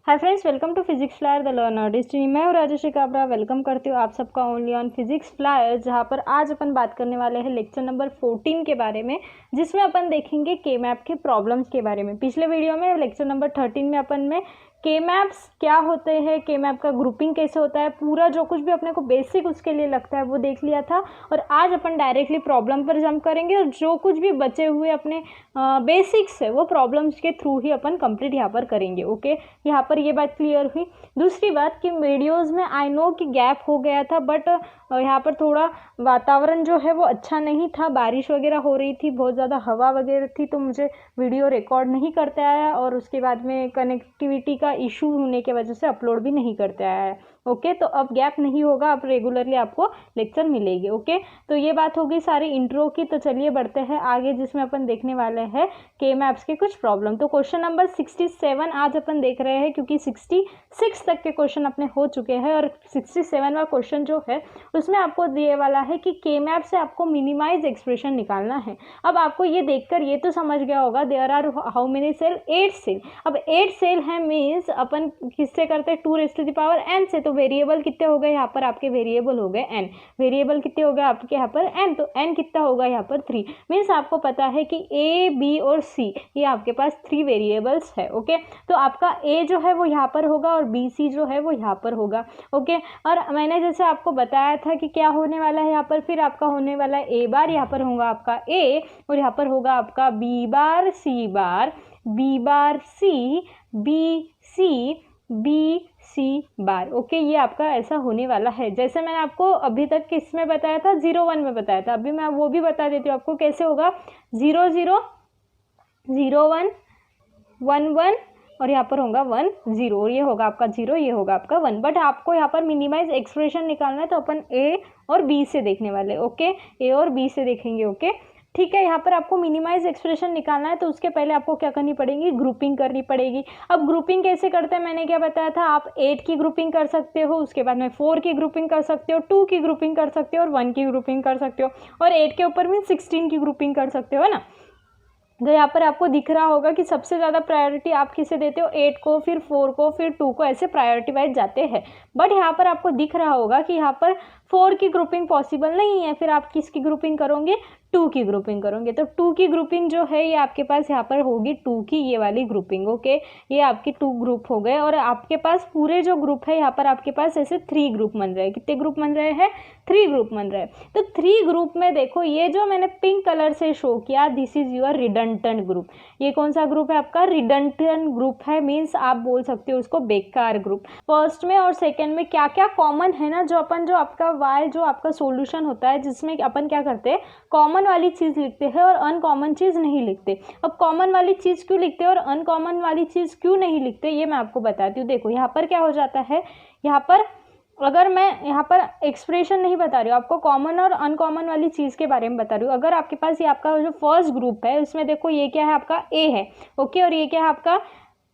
Hi friends, welcome to physics flyer the learner डिस्ट्री। मैं हूँ राजेश्री काबरा। वेलकम करती हूँ आप सबका ओनली ऑन फिजिक्स फ्लायर, जहाँ पर आज अपन बात करने वाले हैं लेक्चर नंबर 14 के बारे में, जिसमें अपन देखेंगे के मैप के प्रॉब्लम्स के बारे में। पिछले वीडियो में लेक्चर नंबर 13 में अपन में के मैप्स क्या होते हैं, के मैप का ग्रुपिंग कैसे होता है, पूरा जो कुछ भी अपने को बेसिक उसके लिए लगता है वो देख लिया था। और आज अपन डायरेक्टली प्रॉब्लम पर जंप करेंगे और जो कुछ भी बचे हुए अपने बेसिक्स है वो प्रॉब्लम्स के थ्रू ही अपन कंप्लीट यहाँ पर करेंगे। ओके, यहाँ पर ये बात क्लियर हुई। दूसरी बात कि वीडियोज़ में आई नो कि गैप हो गया था, बट यहाँ पर थोड़ा वातावरण जो है वो अच्छा नहीं था, बारिश वगैरह हो रही थी, बहुत ज़्यादा हवा वगैरह थी, तो मुझे वीडियो रिकॉर्ड नहीं करते आया और उसके बाद में कनेक्टिविटी का इशू होने की वजह से अपलोड भी नहीं करते आया है। ओके, तो अब गैप नहीं होगा, अब रेगुलरली आपको लेक्चर मिलेगी। ओके, तो ये बात होगी सारी इंट्रो की। तो चलिए बढ़ते हैं आगे, जिसमें अपन देखने वाले हैं के मैप्स के कुछ प्रॉब्लम। तो क्वेश्चन नंबर 67 आज अपन देख रहे हैं, क्योंकि 66 तक के क्वेश्चन अपने हो चुके हैं और 67वां क्वेश्चन जो है उसमें आपको दिए वाला है कि के मैप से आपको मिनिमाइज एक्सप्रेशन निकालना है। अब आपको ये देखकर ये तो समझ गया होगा there are how many cell, 8 cell. अब 8 सेल है मीन्स अपन किससे करते हैं, 2n से। तो वेरिएबल कितने हो गए यहाँ पर, आपके वेरिएबल हो गए n। वेरिएबल कितने हो गए आपके यहाँ पर n, तो n कितना होगा यहाँ पर 3। मीन्स आपको पता है कि a, b और c ये आपके पास 3 वेरिएबल्स है। ओके, तो आपका a जो है वो यहाँ पर होगा और b, c जो है वो यहाँ पर होगा। ओके, और मैंने जैसे आपको बताया था कि क्या होने वाला है यहाँ पर, फिर आपका होने वाला है a बार, यहाँ पर होगा आपका a और यहाँ पर होगा आपका b बार, c बार, b बार c, b c, b c बार। ओके, ये आपका ऐसा होने वाला है। जैसे मैंने आपको अभी तक किसमें बताया था, 0 1 में बताया था। अभी मैं वो भी बता देती हूँ आपको कैसे होगा। 0 0 0 1 1 1 और यहाँ पर होगा 1 0, ये होगा आपका 0, ये होगा आपका 1। बट आपको यहाँ पर मिनिमाइज एक्सप्रेशन निकालना है, तो अपन a और b से देखने वाले। ओके, a और b से देखेंगे। ओके, ठीक है। यहाँ पर आपको मिनिमाइज एक्सप्रेशन निकालना है, तो उसके पहले आपको क्या करनी पड़ेगी, ग्रुपिंग करनी पड़ेगी। अब ग्रुपिंग कैसे करते हैं मैंने क्या बताया था, आप 8 की ग्रुपिंग कर सकते हो, उसके बाद में 4 की ग्रुपिंग कर सकते हो, 2 की ग्रुपिंग कर सकते हो और 1 की ग्रुपिंग कर सकते हो, और 8 के ऊपर में 16 की ग्रुपिंग कर सकते हो, है ना। तो यहाँ पर आपको दिख रहा होगा कि सबसे ज़्यादा प्रायोरिटी आप किसे देते हो, 8 को, फिर 4 को, फिर 2 को, ऐसे प्रायोरिटी वाइज जाते हैं। बट यहाँ पर आपको दिख रहा होगा कि यहाँ पर 4 की ग्रुपिंग पॉसिबल नहीं है, फिर आप किसकी ग्रुपिंग करोगे, 2 की ग्रुपिंग करोगे। तो 2 की ग्रुपिंग जो है ये आपके पास यहाँ पर होगी 2 की ये वाली ग्रुपिंग। ओके, ये आपके 2 ग्रुप हो गए और आपके पास पूरे जो ग्रुप है यहाँ पर आपके पास ऐसे 3 ग्रुप बन रहे हैं। कितने ग्रुप बन रहे हैं, 3 ग्रुप बन रहे हैं। तो 3 ग्रुप में देखो, ये जो मैंने पिंक कलर से शो किया, this is your redundant group. ये कौन सा ग्रुप है आपका, रिडंडेंट ग्रुप है। मीन्स आप बोल सकते हो उसको बेकार ग्रुप। फर्स्ट में और सेकेंड में क्या क्या कॉमन है ना, जो आपका y जो आपका सोल्यूशन होता है, जिसमें अपन क्या करते हैं, कॉमन वाली चीज़ लिखते हैं और अनकॉमन चीज़ नहीं लिखते। अब कॉमन वाली चीज़ क्यों लिखते हैं और अनकॉमन वाली चीज़ क्यों नहीं लिखते, ये मैं आपको बताती हूँ। देखो यहाँ पर क्या हो जाता है, यहाँ पर अगर मैं यहाँ पर एक्सप्रेशन नहीं बता रही हूँ, आपको कॉमन और अनकॉमन वाली चीज़ के बारे में बता रही हूँ। अगर आपके पास ये आपका जो फर्स्ट ग्रुप है, इसमें देखो ये क्या है आपका a है। ओके, और ये क्या है आपका,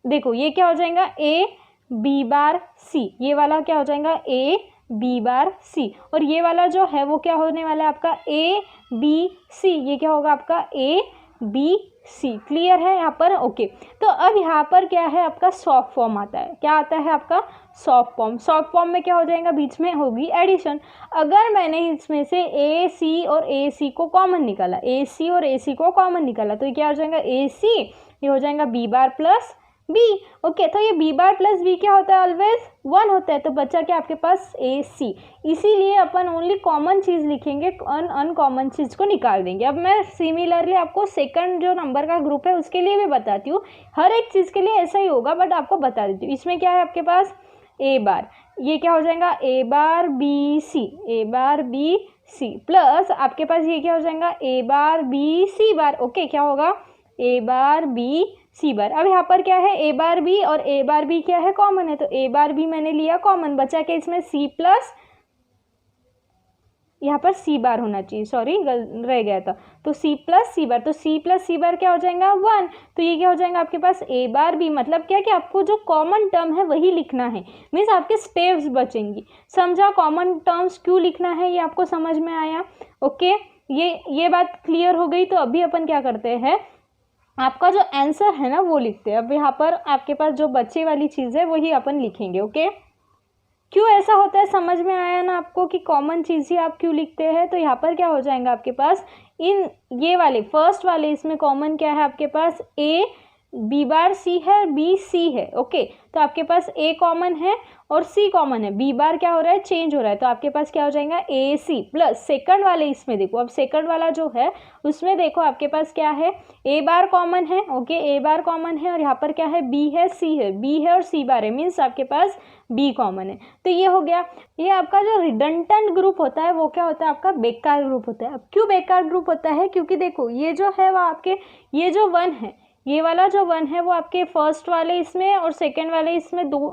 देखो ये क्या हो जाएगा, a b बार c, ये वाला क्या हो जाएगा, a b बार c, और ये वाला जो है वो क्या होने वाला है आपका a b c, ये क्या होगा आपका a b c। क्लियर है यहाँ पर। ओके, तो अब यहाँ पर क्या है आपका सॉफ्ट फॉर्म आता है। क्या आता है आपका सॉफ्ट फॉर्म। सॉफ्ट फॉर्म में क्या हो जाएगा, बीच में होगी एडिशन। अगर मैंने इसमें से a c और a c को कॉमन निकाला, a c और a c को कॉमन निकाला, तो ये क्या हो जाएगा, a c, ये हो जाएगा b बार प्लस b। ओके, तो ये b बार प्लस b क्या होता है, ऑलवेज 1 होता है। तो बचा क्या आपके पास, a c। इसीलिए अपन ओनली कॉमन चीज़ लिखेंगे, अनकॉमन चीज़ को निकाल देंगे। अब मैं सिमिलरली आपको सेकंड जो नंबर का ग्रुप है उसके लिए भी बताती हूँ। हर एक चीज़ के लिए ऐसा ही होगा, बट आपको बता देती हूँ। इसमें क्या है आपके पास, a बार, ये क्या हो जाएगा, a bar b c, a bar b c, plus आपके पास ये क्या हो जाएगा, a bar b c bar. Okay, क्या होगा, a बार b c बार। अब यहाँ पर क्या है, a बार b और a बार b क्या है, कॉमन है, तो a बार b मैंने लिया कॉमन, बचा के इसमें c प्लस, यहाँ पर c बार होना चाहिए, सॉरी रह गया था, तो c प्लस c बार। तो c प्लस c बार क्या हो जाएगा, 1। तो ये क्या हो जाएगा आपके पास, a बार b। मतलब क्या कि आपको जो कॉमन टर्म है वही लिखना है। मीन्स आपके स्टेप्स बचेंगी। समझा, कॉमन टर्म्स क्यों लिखना है ये आपको समझ में आया। ओके, ये बात क्लियर हो गई। तो अभी अपन क्या करते हैं, आपका जो आंसर है ना वो लिखते हैं। अब यहाँ पर आपके पास जो बच्चे वाली चीज़ है वही अपन लिखेंगे। ओके, क्यों ऐसा होता है समझ में आया ना आपको कि कॉमन चीज़ ही आप क्यों लिखते हैं। तो यहाँ पर क्या हो जाएगा आपके पास, इन ये वाले फर्स्ट वाले इसमें कॉमन क्या है आपके पास, ए बी बार सी है, बी सी है। ओके, तो आपके पास ए कॉमन है और सी कॉमन है, बी बार क्या हो रहा है, चेंज हो रहा है, तो आपके पास क्या हो जाएगा ए सी प्लस सेकंड वाले इसमें देखो, अब सेकंड वाला जो है उसमें देखो आपके पास क्या है, ए बार कॉमन है। ओके, ए बार कॉमन है और यहाँ पर क्या है, बी है, सी है, बी है और सी बार है, मीन्स आपके पास बी कॉमन है। तो ये हो गया। ये आपका जो रिडंडेंट ग्रुप होता है वो क्या होता है, आपका बेकार ग्रुप होता है। अब क्यों बेकार ग्रुप होता है, क्योंकि देखो ये जो है वो आपके, ये जो वन है, ये वाला जो वन है वो आपके फर्स्ट वाले इसमें और सेकंड वाले इसमें दो,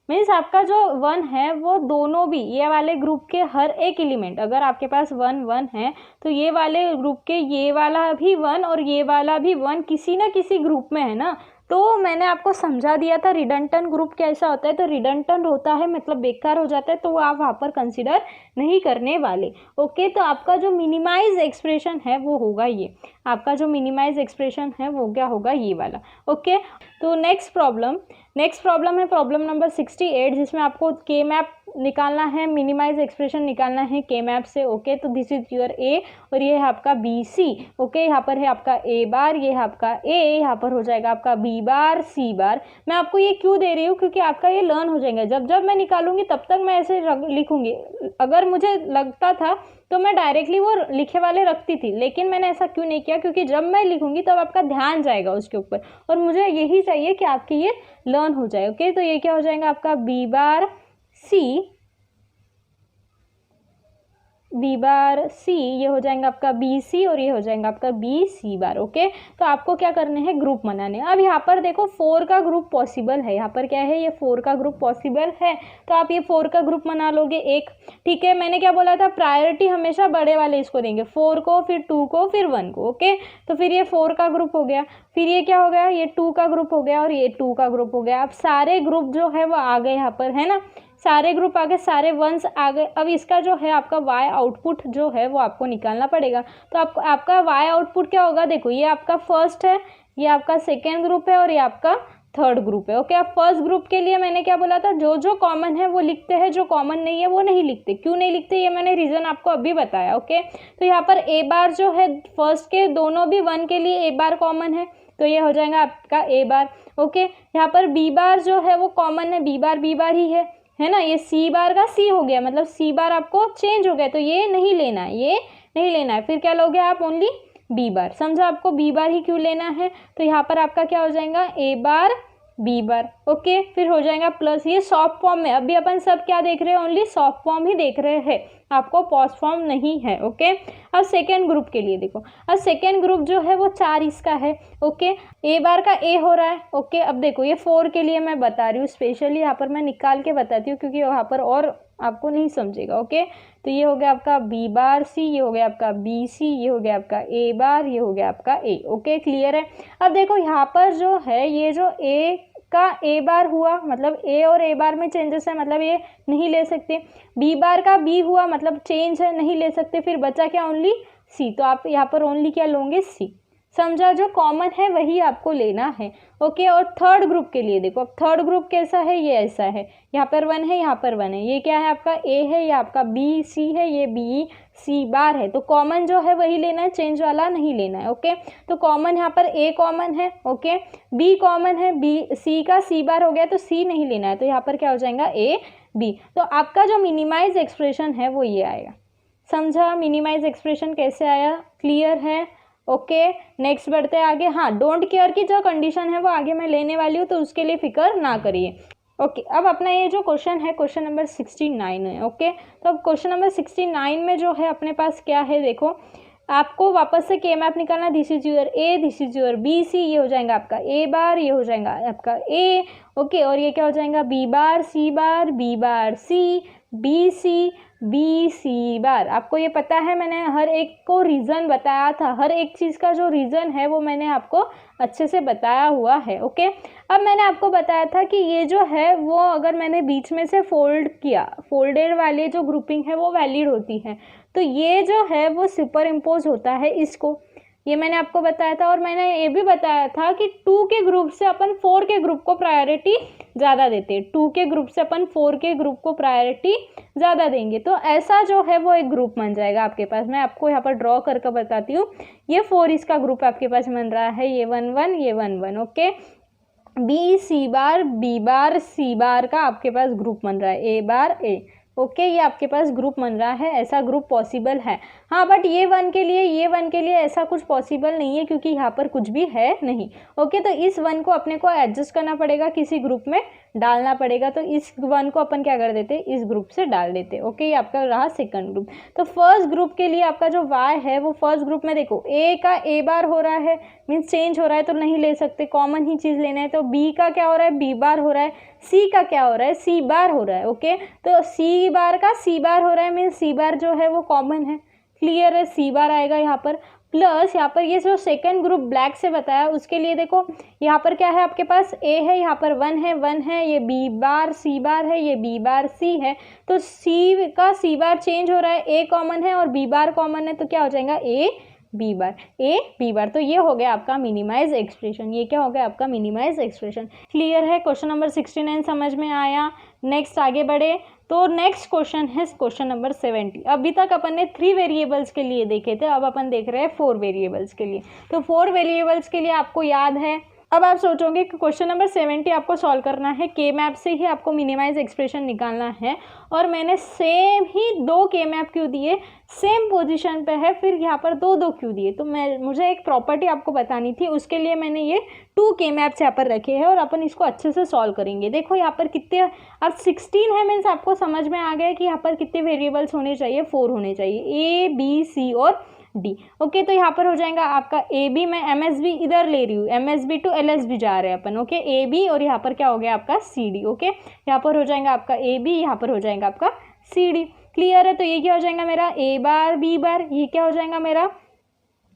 मीन्स आपका जो वन है वो दोनों भी ये वाले ग्रुप के हर एक एलिमेंट, अगर आपके पास वन वन है तो ये वाले ग्रुप के ये वाला भी वन और ये वाला भी वन किसी ना किसी ग्रुप में है ना। तो मैंने आपको समझा दिया था रिडंडेंट ग्रुप कैसा होता है। तो रिडंडेंट होता है मतलब बेकार हो जाता है, तो वो आप वहाँ पर कंसिडर नहीं करने वाले। ओके, तो आपका जो मिनिमाइज एक्सप्रेशन है वो होगा ये, आपका जो मिनिमाइज एक्सप्रेशन है वो क्या होगा, ये वाला। ओके, तो नेक्स्ट प्रॉब्लम है प्रॉब्लम नंबर 68, जिसमें आपको के मैप निकालना है, मिनिमाइज एक्सप्रेशन निकालना है के मैप से। ओके, तो दिस इज योर ए और ये है आपका बी सी। ओके, यहाँ पर है आपका ए बार, ये है आपका ए, यहाँ पर हो जाएगा आपका बी बार सी बार। मैं आपको ये क्यों दे रही हूँ, क्योंकि आपका ये लर्न हो जाएगा। जब जब मैं निकालूंगी तब तक मैं ऐसे लिखूंगी। अगर मुझे लगता था तो मैं डायरेक्टली वो लिखे वाले रखती थी, लेकिन मैंने ऐसा क्यों नहीं किया, क्योंकि जब मैं लिखूंगी तब आपका ध्यान जाएगा उसके ऊपर और मुझे यही चाहिए कि आपकी ये लर्न हो जाए। ओके, तो ये क्या हो जाएगा आपका बी बार सी, बी बार सी, ये हो जाएगा आपका बी सी और ये हो जाएगा आपका बी सी बार। ओके, तो आपको क्या करने हैं, ग्रुप बनाने। अब यहाँ पर देखो 4 का ग्रुप पॉसिबल है, यहाँ पर क्या है, ये 4 का ग्रुप पॉसिबल है, तो आप ये 4 का ग्रुप बना लोगे एक। ठीक है, मैंने क्या बोला था, प्रायोरिटी हमेशा बड़े वाले इसको देंगे, 4 को, फिर 2 को, फिर 1 को। ओके, तो फिर ये 4 का ग्रुप हो गया, फिर ये क्या हो गया, ये 2 का ग्रुप हो गया और ये 2 का ग्रुप हो गया। अब सारे ग्रुप जो है वो आ गए यहाँ पर, है ना, सारे ग्रुप आ गए, सारे वंस आ गए। अब इसका जो है आपका वाई आउटपुट जो है वो आपको निकालना पड़ेगा। तो आपका वाई आउटपुट क्या होगा, देखो ये आपका फर्स्ट है, ये आपका सेकेंड ग्रुप है और ये आपका थर्ड ग्रुप है। ओके, अब फर्स्ट ग्रुप के लिए मैंने क्या बोला था, जो जो कॉमन है वो लिखते हैं, जो कॉमन नहीं है वो नहीं लिखते। क्यों नहीं लिखते ये मैंने रीज़न आपको अभी बताया। ओके, तो यहाँ पर ए बार जो है फर्स्ट के दोनों भी वन के लिए ए बार कॉमन है, तो ये हो जाएगा आपका ए बार। ओके, यहाँ पर बी बार जो है वो कॉमन है, बी बार ही है ना, ये सी बार का सी हो गया, मतलब सी बार आपको चेंज हो गया, तो ये नहीं लेना है, ये नहीं लेना है। फिर क्या लोगे आप, ओनली बी बार। समझा आपको बी बार ही क्यों लेना है। तो यहाँ पर आपका क्या हो जाएगा, ए बार बी बार। ओके, फिर हो जाएगा प्लस, ये सॉफ्ट फॉर्म में, अभी अपन सब क्या देख रहे हैं, ओनली सॉफ्ट फॉर्म ही देख रहे हैं, आपको पॉस्ट फॉर्म नहीं है। ओके, अब सेकेंड ग्रुप के लिए देखो, अब सेकेंड ग्रुप जो है वो 4 इसका है। ओके, ए बार का ए हो रहा है। ओके, अब देखो ये 4 के लिए मैं बता रही हूँ, स्पेशली यहाँ पर मैं निकाल के बताती हूँ क्योंकि यहाँ पर और आपको नहीं समझेगा। ओके, तो ये हो गया आपका बी बार सी, ये हो गया आपका बी सी, ये हो गया आपका ए बार, ये हो गया आपका ए। ओके, क्लियर है। अब देखो यहाँ पर जो है ये जो ए का ए बार हुआ, मतलब ए और ए बार में चेंजेस है, मतलब ये नहीं ले सकते। बी बार का बी हुआ, मतलब चेंज है, नहीं ले सकते। फिर बचा क्या, ओनली सी, तो आप यहाँ पर ओनली क्या लोगे, सी। समझा, जो कॉमन है वही आपको लेना है। ओके, और थर्ड ग्रुप के लिए देखो, अब थर्ड ग्रुप कैसा है, ये ऐसा है, यहाँ पर 1 है, यहाँ पर 1 है, ये क्या है आपका ए है, ये आपका बी सी है, ये बी सी बार है। तो कॉमन जो है वही लेना है, चेंज वाला नहीं लेना है। ओके, तो कॉमन यहाँ पर ए कॉमन है। ओके, बी कॉमन है, बी सी का सी बार हो गया, तो सी नहीं लेना है, तो यहाँ पर क्या हो जाएगा, ए बी। तो आपका जो मिनिमाइज एक्सप्रेशन है वो ये आएगा। समझा मिनिमाइज एक्सप्रेशन कैसे आया, क्लियर है। ओके, नेक्स्ट बढ़ते हैं आगे। हाँ, डोंट केयर की जो कंडीशन है वो आगे मैं लेने वाली हूँ, तो उसके लिए फिक्र ना करिए। ओके, अब अपना ये जो क्वेश्चन है, क्वेश्चन नंबर 69 है। ओके, तो अब क्वेश्चन नंबर 69 में जो है अपने पास क्या है, देखो आपको वापस से के मैप निकालना। This is your A, this is your B C, ये हो जाएगा आपका ए बार, ये हो जाएगा आपका ए। ओके, और ये क्या हो जाएगा, बी बार सी बार, बी बार सी, बी सी, बी सी बार। आपको ये पता है, मैंने हर एक को रीज़न बताया था, हर एक चीज़ का जो रीज़न है वो मैंने आपको अच्छे से बताया हुआ है। ओके, अब मैंने आपको बताया था कि ये जो है वो अगर मैंने बीच में से फोल्ड किया, फोल्डेड वाली जो ग्रुपिंग है वो वैलिड होती है। तो ये जो है वो सुपर इम्पोज होता है इसको, ये मैंने आपको बताया था। और मैंने ये भी बताया था कि 2 के ग्रुप से अपन 4 के ग्रुप को प्रायोरिटी ज़्यादा देते हैं, 2 के ग्रुप से अपन 4 के ग्रुप को प्रायोरिटी ज़्यादा देंगे। तो ऐसा जो है वो एक ग्रुप बन जाएगा आपके पास। मैं आपको यहाँ पर ड्रॉ करके बताती हूँ। ये 4 इसका ग्रुप आपके पास बन रहा है, ये 1 1 ये 1 1, ओके। बी सी बार बी बार सी बार का आपके पास ग्रुप बन रहा है, ए बार ए, ओके। ये आपके पास ग्रुप बन रहा है, ऐसा ग्रुप पॉसिबल है। हाँ, बट ये 1 के लिए ऐसा कुछ पॉसिबल नहीं है, क्योंकि यहाँ पर कुछ भी है नहीं, ओके। तो इस 1 को अपने को एडजस्ट करना पड़ेगा, किसी ग्रुप में डालना पड़ेगा। तो इस 1 को अपन क्या कर देते, इस ग्रुप से डाल देते, ओके। ये आपका रहा सेकंड ग्रुप। तो फर्स्ट ग्रुप के लिए आपका जो वाई है वो फर्स्ट ग्रुप में देखो, ए का ए बार हो रहा है, मीन्स चेंज हो रहा है तो नहीं ले सकते, कॉमन ही चीज़ लेना है। तो बी का क्या हो रहा है, बी बार हो रहा है। सी का क्या हो रहा है, सी बार हो रहा है, ओके। तो सी बार का सी बार हो रहा है, मीन्स सी बार जो है वो कॉमन है, क्लियर है, सी बार आएगा यहाँ पर। प्लस यहाँ पर ये जो सेकंड ग्रुप ब्लैक से बताया उसके लिए देखो, यहाँ पर क्या है आपके पास, ए है, यहाँ पर 1 है, ये बी बार सी बार है, ये बी बार सी है। तो सी का सी बार चेंज हो रहा है, ए कॉमन है और बी बार कॉमन है, तो क्या हो जाएगा, ए बी बार। तो ये हो गया आपका मिनिमाइज एक्सप्रेशन। ये क्या हो गया आपका मिनिमाइज एक्सप्रेशन। क्लियर है, क्वेश्चन नंबर 69 समझ में आया। नेक्स्ट आगे बढ़े तो नेक्स्ट क्वेश्चन है क्वेश्चन नंबर 70। अभी तक अपन ने 3 वेरिएबल्स के लिए देखे थे, अब अपन देख रहे हैं 4 वेरिएबल्स के लिए। तो 4 वेरिएबल्स के लिए आपको याद है, अब आप सोचोगे कि क्वेश्चन नंबर 70 आपको सॉल्व करना है, के मैप से ही आपको मिनिमाइज एक्सप्रेशन निकालना है। और मैंने सेम ही 2 के मैप क्यों दिए, सेम पोजीशन पे है, फिर यहाँ पर 2 क्यों दिए। तो मुझे एक प्रॉपर्टी आपको बतानी थी, उसके लिए मैंने ये 2 के मैप्स यहाँ पर रखे हैं और अपन इसको अच्छे से सॉल्व करेंगे। देखो यहाँ पर कितने, अब 16 है, मीन्स आपको समझ में आ गया कि यहाँ पर कितने वेरिएबल्स होने चाहिए, 4 होने चाहिए, ए बी सी और डी, ओके। तो यहाँ पर हो जाएगा आपका ए बी, मैं एम एस बी इधर ले रही हूँ, M S B to L S B जा रहे हैं अपन, ओके, ए बी, और यहाँ पर क्या हो गया आपका सी डी, ओके। यहाँ पर हो जाएगा आपका ए बी, यहाँ पर हो जाएगा आपका सी डी, क्लियर है। तो ये क्या हो जाएगा मेरा ए बार बी बार, ये क्या हो जाएगा मेरा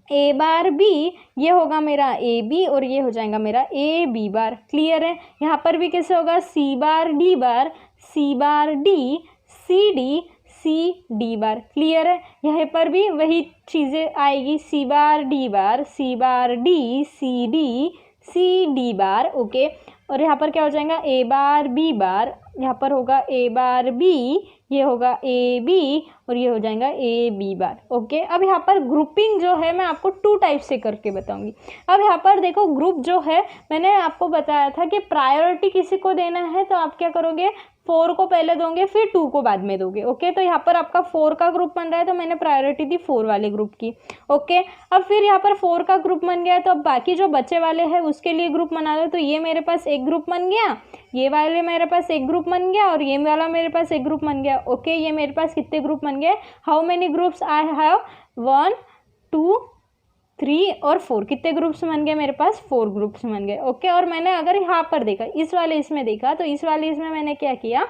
ए बार बी, ये होगा मेरा ए बी, और ये हो जाएगा मेरा ए बी बार, क्लियर है। यहाँ पर भी कैसे होगा, C bar D bar, C bar D, C D, C D bar, clear है। यहाँ पर भी वही चीज़ें आएगी, C bar D bar, C bar D, C D, C D bar, okay. और यहाँ पर क्या हो जाएगा ए बार बी बार, यहाँ पर होगा ए बार बी, ये होगा ए बी, और ये हो जाएगा ए बी बार, ओके। अब यहाँ पर ग्रुपिंग जो है मैं आपको 2 टाइप से करके बताऊंगी। अब यहाँ पर देखो ग्रुप जो है, मैंने आपको बताया था कि प्रायोरिटी किसी को देना है तो आप क्या करोगे, 4 को पहले दोगे फिर 2 को बाद में दोगे, ओके। तो यहाँ पर आपका 4 का ग्रुप बन रहा है तो मैंने प्रायोरिटी दी 4 वाले ग्रुप की, ओके। अब फिर यहाँ पर 4 का ग्रुप बन गया तो अब बाकी जो बचे वाले हैं उसके लिए ग्रुप बना दो। तो ये मेरे पास एक ग्रुप बन गया, ये वाले मेरे पास एक ग्रुप बन गया, और ये वाला मेरे पास एक ग्रुप बन गया, ओके। ये मेरे पास कितने ग्रुप बन गए, how many groups I have, 1 2 3 और 4, कितने ग्रुप्स बन गए मेरे पास, 4 ग्रुप्स बन गए, ओके। और मैंने अगर यहाँ पर देखा, इस वाले इसमें देखा, तो इस वाले इसमें मैंने क्या किया,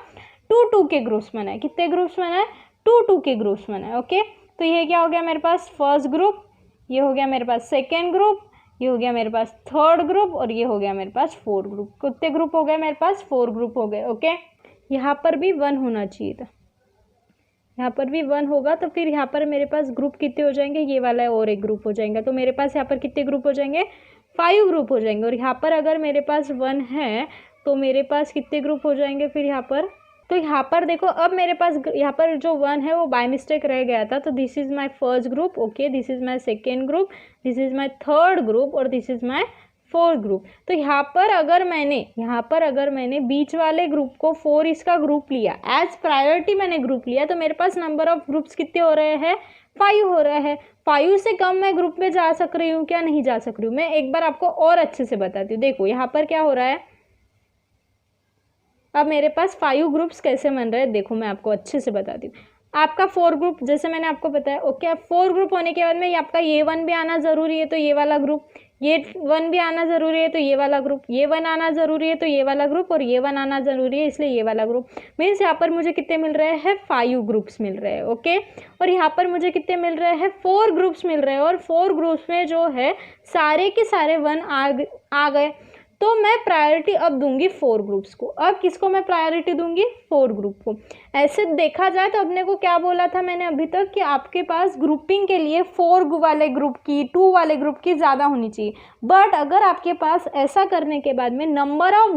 2 के ग्रुप्स बनाए। कितने ग्रुप्स बनाए, 2 के ग्रुप्स बनाए, ओके। तो ये क्या हो गया मेरे पास फर्स्ट ग्रुप, ये हो गया मेरे पास सेकेंड ग्रुप, ये हो गया मेरे पास थर्ड ग्रुप, और ये हो गया मेरे पास 4 ग्रुप। कितने ग्रुप हो गए मेरे पास, 4 ग्रुप हो गए, ओके। यहाँ पर भी 1 होना चाहिए था, यहाँ पर भी 1 होगा, तो फिर यहाँ पर मेरे पास ग्रुप कितने हो जाएंगे, ये वाला और एक ग्रुप हो जाएगा। तो मेरे पास यहाँ पर कितने ग्रुप हो जाएंगे, 5 ग्रुप हो जाएंगे। और यहाँ पर अगर मेरे पास 1 है तो मेरे पास कितने ग्रुप हो जाएंगे फिर यहाँ पर, तो यहाँ पर देखो अब मेरे पास यहाँ पर जो 1 है वो बाय मिस्टेक रह गया था। तो this is my first group, okay, this is my second group, this is my third group, और दिस इज़ माय 4 ग्रुप। तो यहाँ पर अगर मैंने बीच वाले ग्रुप को 4 इसका ग्रुप लिया, एज प्रायोरिटी मैंने ग्रुप लिया, तो मेरे पास नंबर ऑफ ग्रुप्स कितने हो रहे हैं, 5 हो रहा है। 5 से कम मैं ग्रुप में जा सक रही हूँ क्या, नहीं जा सक रही हूँ। मैं एक बार आपको और अच्छे से बताती हूँ। देखो यहाँ पर क्या हो रहा है, अब मेरे पास 5 ग्रुप्स कैसे बन रहे हैं, देखो मैं आपको अच्छे से बताती हूँ। आपका 4 ग्रुप जैसे मैंने आपको बताया, ओके। अब 4 ग्रुप होने के बाद में आपका ये 1 भी आना ज़रूरी है, तो ये वाला ग्रुप, ये 1 भी आना ज़रूरी है तो ये वाला ग्रुप, ये 1 आना ज़रूरी है तो ये वाला ग्रुप, और ये 1 आना ज़रूरी है इसलिए ये वाला ग्रुप। मीन्स यहाँ पर मुझे कितने मिल रहे हैं, 5 ग्रुप्स मिल रहे हैं, ओके। और यहाँ पर मुझे कितने मिल रहे हैं, 4 ग्रुप्स मिल रहे हैं, और 4 ग्रुप्स में जो है सारे के सारे 1 आ गए। तो मैं प्रायोरिटी अब दूंगी 4 ग्रुप्स को। अब किसको मैं प्रायोरिटी दूंगी? 4 ग्रुप को। ऐसे देखा जाए तो अपने को क्या बोला था मैंने अभी तक कि आपके पास ग्रुपिंग के लिए 4 वाले ग्रुप की 2 वाले ग्रुप की ज़्यादा होनी चाहिए। बट अगर आपके पास ऐसा करने के बाद में नंबर ऑफ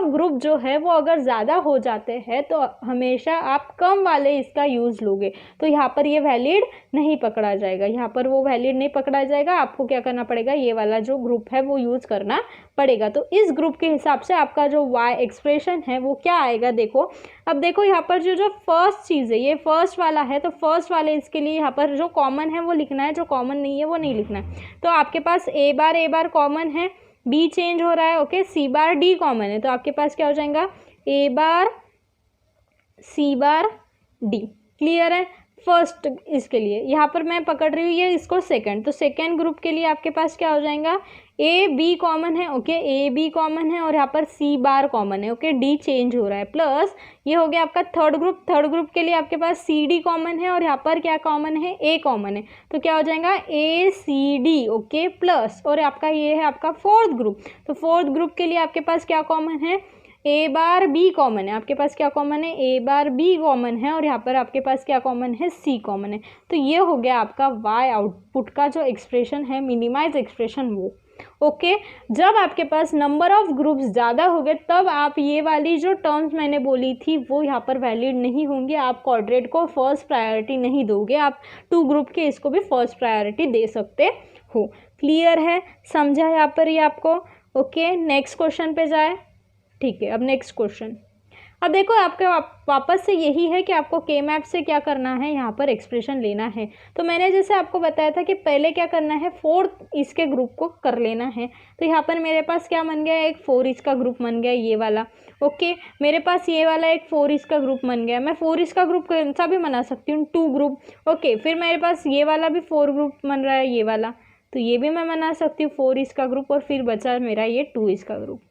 ग्रुप जो है वो अगर ज़्यादा हो जाते हैं तो हमेशा आप कम वाले इसका यूज़ लोगे, तो यहाँ पर ये वैलिड नहीं पकड़ा जाएगा, यहाँ पर वो वैलिड नहीं पकड़ा जाएगा। आपको क्या करना पड़ेगा? ये वाला जो ग्रुप है वो यूज़ करना पड़ेगा। तो इस ग्रुप के हिसाब से आपका जो वाई एक्सप्रेशन है वो क्या आएगा? देखो, अब देखो यहाँ पर जो फर्स्ट चीज़ है ये फर्स्ट वाला है, तो फर्स्ट वाले इसके लिए यहाँ पर जो कॉमन है वो लिखना है, जो कॉमन नहीं है वो नहीं लिखना है। तो आपके पास ए बार कॉमन है, बी चेंज हो रहा है, ओके, सी बार डी कॉमन है, तो आपके पास क्या हो जाएगा? ए bar C bar D. Clear है? फर्स्ट इसके लिए यहाँ पर मैं पकड़ रही हूँ ये इसको सेकंड, तो सेकंड ग्रुप के लिए आपके पास क्या हो जाएगा? ए बी कॉमन है, ओके, ए बी कॉमन है और यहाँ पर सी बार कॉमन है, ओके, डी चेंज हो रहा है, प्लस ये हो गया आपका थर्ड ग्रुप के लिए आपके पास सी डी कॉमन है और यहाँ पर क्या कॉमन है? ए कॉमन है, तो क्या हो जाएगा? ए सी डी, ओके, प्लस और आपका ये है आपका फोर्थ ग्रुप, तो फोर्थ ग्रुप के लिए आपके पास क्या कॉमन है? ए बार बी कॉमन है, आपके पास क्या कॉमन है? ए बार बी कॉमन है और यहाँ पर आपके पास क्या कॉमन है? सी कॉमन है। तो ये हो गया आपका वाई आउटपुट का जो एक्सप्रेशन है, मिनिमाइज एक्सप्रेशन वो। ओके, जब आपके पास नंबर ऑफ ग्रुप्स ज़्यादा हो गए तब आप ये वाली जो टर्म्स मैंने बोली थी वो यहाँ पर वैलिड नहीं होंगे। आप क्वाड्रेट को फर्स्ट प्रायोरिटी नहीं दोगे, आप 2 ग्रुप के इसको भी फर्स्ट प्रायोरिटी दे सकते हो। क्लियर है? समझा यहाँ पर ये आपको? ओके, नेक्स्ट क्वेश्चन पे जाए। ठीक है, अब नेक्स्ट क्वेश्चन। अब देखो आपके वापस से यही है कि आपको के मैप से क्या करना है? यहाँ पर एक्सप्रेशन लेना है। तो मैंने जैसे आपको बताया था कि पहले क्या करना है? 4 इसके ग्रुप को कर लेना है। तो यहाँ पर मेरे पास क्या बन गया? एक 4 इसका ग्रुप बन गया ये वाला, ओके। मेरे पास ये वाला एक 4 इसका ग्रुप बन गया। मैं 4 इसका ग्रुप कौन सा भी बना सकती हूँ? 2 ग्रुप, ओके। फिर मेरे पास ये वाला भी 4 ग्रुप बन रहा है, ये वाला, तो ये भी मैं बना सकती हूँ 4 इसका ग्रुप, और फिर बचा मेरा ये 2 इसका ग्रुप।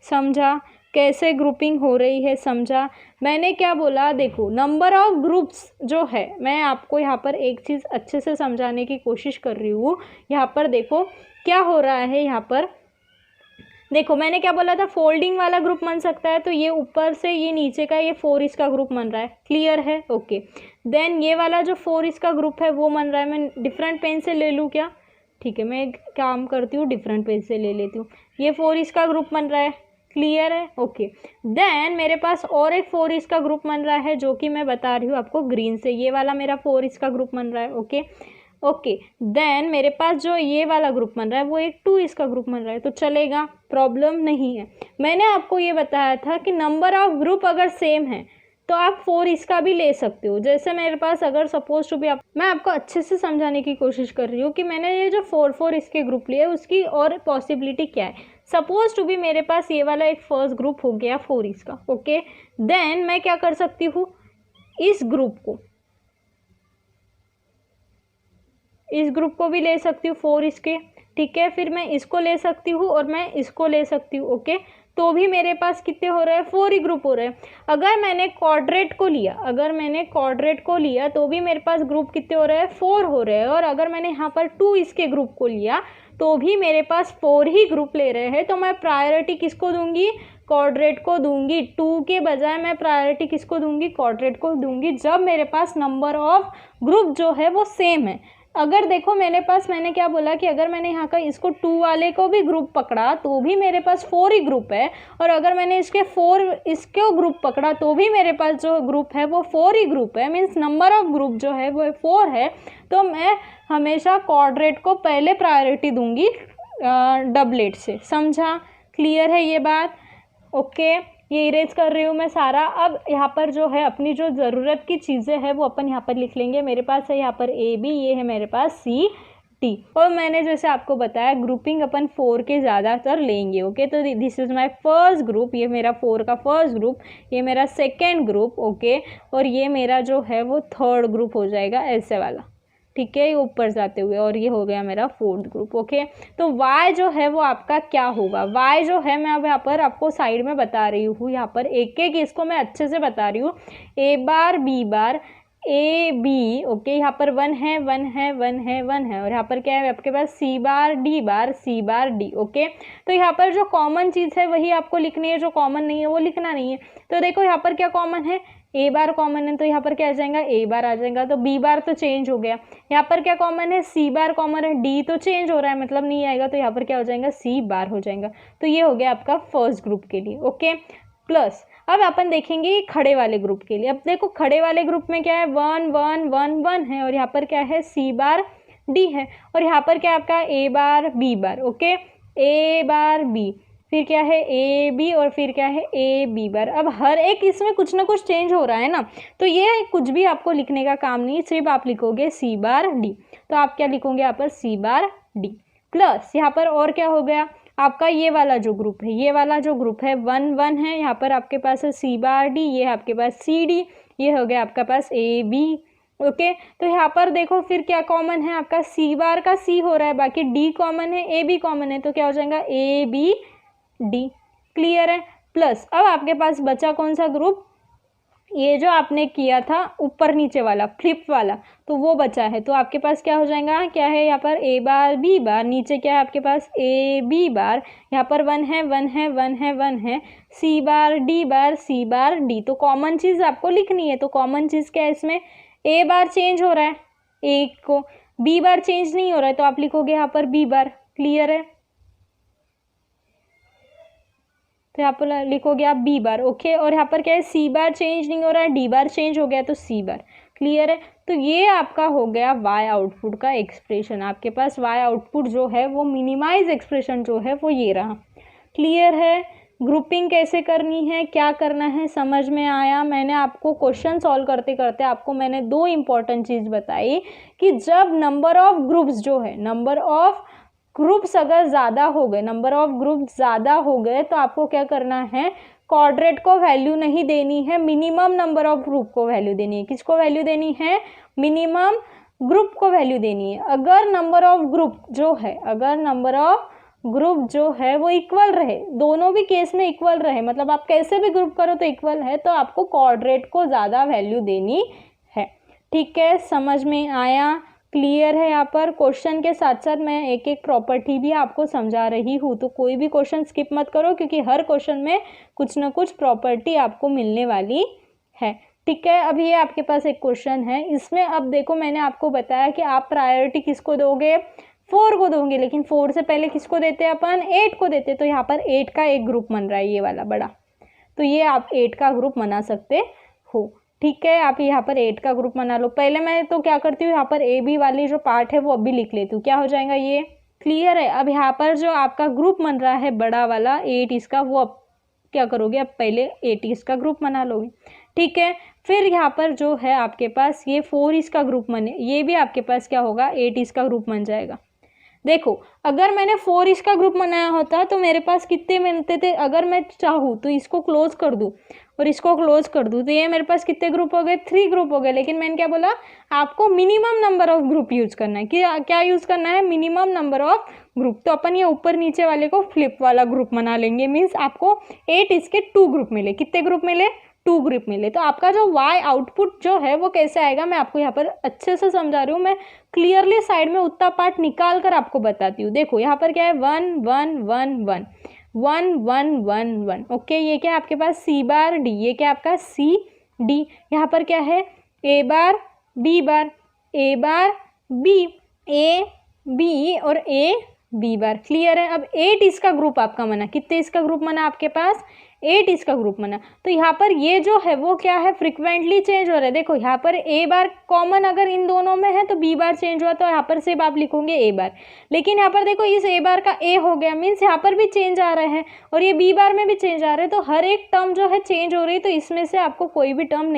समझा कैसे ग्रुपिंग हो रही है? समझा मैंने क्या बोला? देखो, नंबर ऑफ ग्रुप्स जो है, मैं आपको यहाँ पर एक चीज़ अच्छे से समझाने की कोशिश कर रही हूँ। यहाँ पर देखो क्या हो रहा है। यहाँ पर देखो मैंने क्या बोला था? फोल्डिंग वाला ग्रुप बन सकता है, तो ये ऊपर से ये नीचे का ये 4 इसका ग्रुप बन रहा है। क्लियर है? ओके। देन ये वाला जो 4 इसका ग्रुप है वो बन रहा है। मैं डिफरेंट पेन से ले लूँ क्या? ठीक है, मैं काम करती हूँ, डिफरेंट पेन से ले लेती हूँ। ये 4 इसका ग्रुप बन रहा है। क्लियर है? ओके। देन मेरे पास और एक 4 इसका ग्रुप बन रहा है, जो कि मैं बता रही हूँ आपको ग्रीन से। ये वाला मेरा 4 इसका ग्रुप बन रहा है, ओके ओके। देन मेरे पास जो ये वाला ग्रुप बन रहा है वो एक 2 इसका ग्रुप बन रहा है, तो चलेगा, प्रॉब्लम नहीं है। मैंने आपको ये बताया था कि नंबर ऑफ ग्रुप अगर सेम है तो आप 4 इसका भी ले सकते हो। जैसे मेरे पास अगर सपोज टू बी, मैं आपको अच्छे से समझाने की कोशिश कर रही हूँ कि मैंने ये जो 4 इसके ग्रुप लिए उसकी और पॉसिबिलिटी क्या है। सपोज टू बी मेरे पास ये वाला एक फर्स्ट ग्रुप हो गया 4 इसका, ओके। देन मैं क्या कर सकती हूँ? इस ग्रुप को भी ले सकती हूँ 4 इसके, ठीक है। फिर मैं इसको ले सकती हूँ और मैं इसको ले सकती हूँ, ओके। तो भी मेरे पास कितने हो रहे हैं? 4 ही ग्रुप हो रहे हैं। अगर मैंने क्वाड्रेट को लिया तो भी मेरे पास ग्रुप कितने हो रहे हैं? 4 हो रहे हैं। और अगर मैंने यहाँ पर 2 इसके ग्रुप को लिया तो भी मेरे पास 4 ही ग्रुप ले रहे हैं। तो मैं प्रायोरिटी किसको दूंगी? क्वाड्रेट को दूंगी। 2 के बजाय मैं प्रायोरिटी किसको दूंगी? क्वाड्रेट को दूंगी, जब मेरे पास नंबर ऑफ ग्रुप जो है वो सेम है। अगर देखो मैंने क्या बोला कि अगर मैंने यहाँ का इसको 2 वाले को भी ग्रुप पकड़ा तो भी मेरे पास 4 ही ग्रुप है, और अगर मैंने इसको ग्रुप पकड़ा तो भी मेरे पास जो ग्रुप है वो 4 ही ग्रुप है। मीन्स नंबर ऑफ ग्रुप जो है वो 4 है। तो मैं हमेशा क्वाड्रेट को पहले प्रायोरिटी दूंगी डबलेट से। समझा? क्लियर है ये बात? ओके, ये इरेज कर रही हूँ मैं सारा। अब यहाँ पर जो है अपनी जो ज़रूरत की चीज़ें हैं वो अपन यहाँ पर लिख लेंगे। मेरे पास है यहाँ पर ए बी, ये है मेरे पास सी टी, और मैंने जैसे आपको बताया ग्रुपिंग अपन 4 के ज़्यादातर लेंगे, ओके। तो this is my first group, ये मेरा 4 का फर्स्ट ग्रुप, ये मेरा सेकेंड ग्रुप, ओके, और ये मेरा जो है वो थर्ड ग्रुप हो जाएगा ऐसे वाला, ठीक है, ये ऊपर जाते हुए, और ये हो गया मेरा 4th ग्रुप, ओके। तो y जो है वो आपका क्या होगा? y जो है मैं अब यहाँ पर आपको साइड में बता रही हूँ। यहाँ पर एक एक इसको मैं अच्छे से बता रही हूँ। a bar b bar A B, okay, यहाँ पर 1 है 1 है 1 है 1 है, और यहाँ पर क्या है आपके पास सी बार डी, ओके। तो यहाँ पर जो कॉमन चीज़ है वही आपको लिखनी है, जो कॉमन नहीं है वो लिखना नहीं है। तो देखो यहाँ पर क्या कॉमन है, ए बार कॉमन है, तो यहाँ पर क्या आ जाएगा, ए बार आ जाएगा। तो बी बार तो चेंज हो गया। यहाँ पर क्या कॉमन है, सी बार कॉमन है, डी तो चेंज हो रहा है मतलब नहीं आएगा, तो यहाँ पर क्या हो जाएगा, सी बार हो जाएगा। तो ये हो गया आपका फर्स्ट ग्रुप के लिए, ओके। प्लस अब अपन देखेंगे खड़े वाले ग्रुप के लिए। अब देखो खड़े वाले ग्रुप में क्या है, 1 1 1 1 है, और यहाँ पर क्या है, सी बार डी है, और यहाँ पर क्या है आपका ए बार बी बार, ओके, ए बार बी, फिर क्या है ए बी, और फिर क्या है ए बी बार। अब हर एक इसमें कुछ ना कुछ चेंज हो रहा है ना, तो ये कुछ भी आपको लिखने का काम नहीं, सिर्फ आप लिखोगे सी बार डी। तो आप क्या लिखोगे यहाँ पर, सी बार डी। प्लस यहाँ पर और क्या हो गया आपका, ये वाला जो ग्रुप है, ये वाला जो ग्रुप है 1 1 है, यहाँ पर आपके पास है सी बार डी, ये आपके पास सी डी, ये हो गया आपका पास ए बी, ओके। तो यहाँ पर देखो फिर क्या कॉमन है आपका, सी बार का सी हो रहा है, बाकी डी कॉमन है, ए बी कॉमन है, तो क्या हो जाएगा ए बी डी, क्लियर है। प्लस अब आपके पास बचा कौन सा ग्रुप, ये जो आपने किया था ऊपर नीचे वाला फ्लिप वाला, तो वो बचा है। तो आपके पास क्या हो जाएगा, क्या है यहाँ पर ए बार बी बार, नीचे क्या है आपके पास ए बी बार, यहाँ पर 1 है 1 है 1 है 1 है, सी बार सी बार डी। तो कॉमन चीज़ आपको लिखनी है। तो कॉमन चीज़ क्या है इसमें, ए बार चेंज हो रहा है एक को, बी बार चेंज नहीं हो रहा है, तो आप लिखोगे यहाँ पर बी बार, क्लियर है। तो यहाँ पर लिखोगे आप बी बार, ओके। और यहाँ पर क्या है, सी बार चेंज नहीं हो रहा है, डी बार चेंज हो गया, तो सी बार, क्लियर है। तो ये आपका हो गया वाई आउटपुट का एक्सप्रेशन। आपके पास वाई आउटपुट जो है वो मिनिमाइज एक्सप्रेशन जो है वो ये रहा, क्लियर है। ग्रुपिंग कैसे करनी है, क्या करना है, समझ में आया। मैंने आपको क्वेश्चन सॉल्व करते करते आपको मैंने 2 इंपॉर्टेंट चीज़ बताई कि जब नंबर ऑफ ग्रुप्स जो है, नंबर ऑफ ग्रुप्स अगर ज़्यादा हो गए, नंबर ऑफ ग्रुप्स ज़्यादा हो गए, तो आपको क्या करना है, क्वाड्रेट को वैल्यू नहीं देनी है, मिनिमम नंबर ऑफ ग्रुप को वैल्यू देनी है। किसको वैल्यू देनी है, मिनिमम ग्रुप को वैल्यू देनी है। अगर नंबर ऑफ ग्रुप जो है, अगर नंबर ऑफ ग्रुप जो है वो इक्वल रहे, दोनों भी केस में इक्वल रहे, मतलब आप कैसे भी ग्रुप करो तो इक्वल है, तो आपको क्वाड्रेट को ज़्यादा वैल्यू देनी है। ठीक है, समझ में आया, क्लियर है। यहाँ पर क्वेश्चन के साथ साथ मैं एक एक प्रॉपर्टी भी आपको समझा रही हूँ, तो कोई भी क्वेश्चन स्किप मत करो, क्योंकि हर क्वेश्चन में कुछ ना कुछ प्रॉपर्टी आपको मिलने वाली है। ठीक है, अब ये आपके पास एक क्वेश्चन है, इसमें अब देखो मैंने आपको बताया कि आप प्रायोरिटी किसको दोगे, 4 को दोगे, लेकिन 4 से पहले किसको देते हैं अपन, 8 को देते। तो यहाँ पर 8 का एक ग्रुप बन रहा है, ये वाला बड़ा, तो ये आप 8 का ग्रुप बना सकते हो। ठीक है, आप यहाँ पर 8 का ग्रुप बना लो। पहले मैं तो क्या करती हूँ, यहाँ पर ए बी वाली जो पार्ट है वो अभी लिख लेती हूँ, क्या हो जाएगा ये, क्लियर है। अब यहाँ पर जो आपका ग्रुप बन रहा है बड़ा वाला 8 इसका, वो अब क्या करोगे, अब पहले 8 इसका ग्रुप बना लोगे। ठीक है, फिर यहाँ पर जो है आपके पास ये 4 इसका ग्रुप बने, ये भी आपके पास क्या होगा, 8 इसका ग्रुप बन जाएगा। देखो अगर मैंने 4 इसका ग्रुप बनाया होता तो मेरे पास कितने मिलते थे, अगर मैं चाहूँ तो इसको क्लोज कर दूँ और इसको क्लोज कर दूँ, तो ये मेरे पास कितने ग्रुप हो गए, 3 ग्रुप हो गए। लेकिन मैंने क्या बोला, आपको minimum number of group use करना है। क्या यूज करना है, मिनिमम नंबर ऑफ ग्रुप। तो अपन ये ऊपर नीचे वाले को फ्लिप वाला ग्रुप बना लेंगे, मीन्स आपको 8 इसके 2 ग्रुप मिले। कितने ग्रुप मिले, 2 ग्रुप मिले। तो आपका जो वाई आउटपुट जो है वो कैसे आएगा, मैं आपको यहाँ पर अच्छे से समझा रही हूँ, मैं क्लियरली साइड में उतना पार्ट निकाल कर आपको बताती हूँ। देखो यहाँ पर क्या है, 1 1 1 1 1 1 1 1, ओके। ये क्या है आपके पास, सी बार डी, ये क्या आपका सी डी। यहाँ पर क्या है, A bar B bar, A bar B, A B और ए बी बार, क्लियर है। अब 8 इसका ग्रुप आपका बना, कितने इसका ग्रुप बना आपके पास, 8 इसका ग्रुप बना। तो यहाँ पर ये जो है वो क्या है, फ्रिक्वेंटली चेंज हो रहा है। देखो यहाँ पर ए बार कॉमन अगर इन दोनों में है तो बी बार चेंज हुआ, तो यहाँ पर सिर्फ आप लिखोगे ए बार। लेकिन यहाँ पर देखो इस ए बार का ए हो गया, मीन्स यहाँ पर भी चेंज आ रहे हैं और ये बी बार में भी चेंज आ रहे हैं। तो हर एक टर्म जो है चेंज हो रही है, तो इसमें से आपको कोई भी टर्म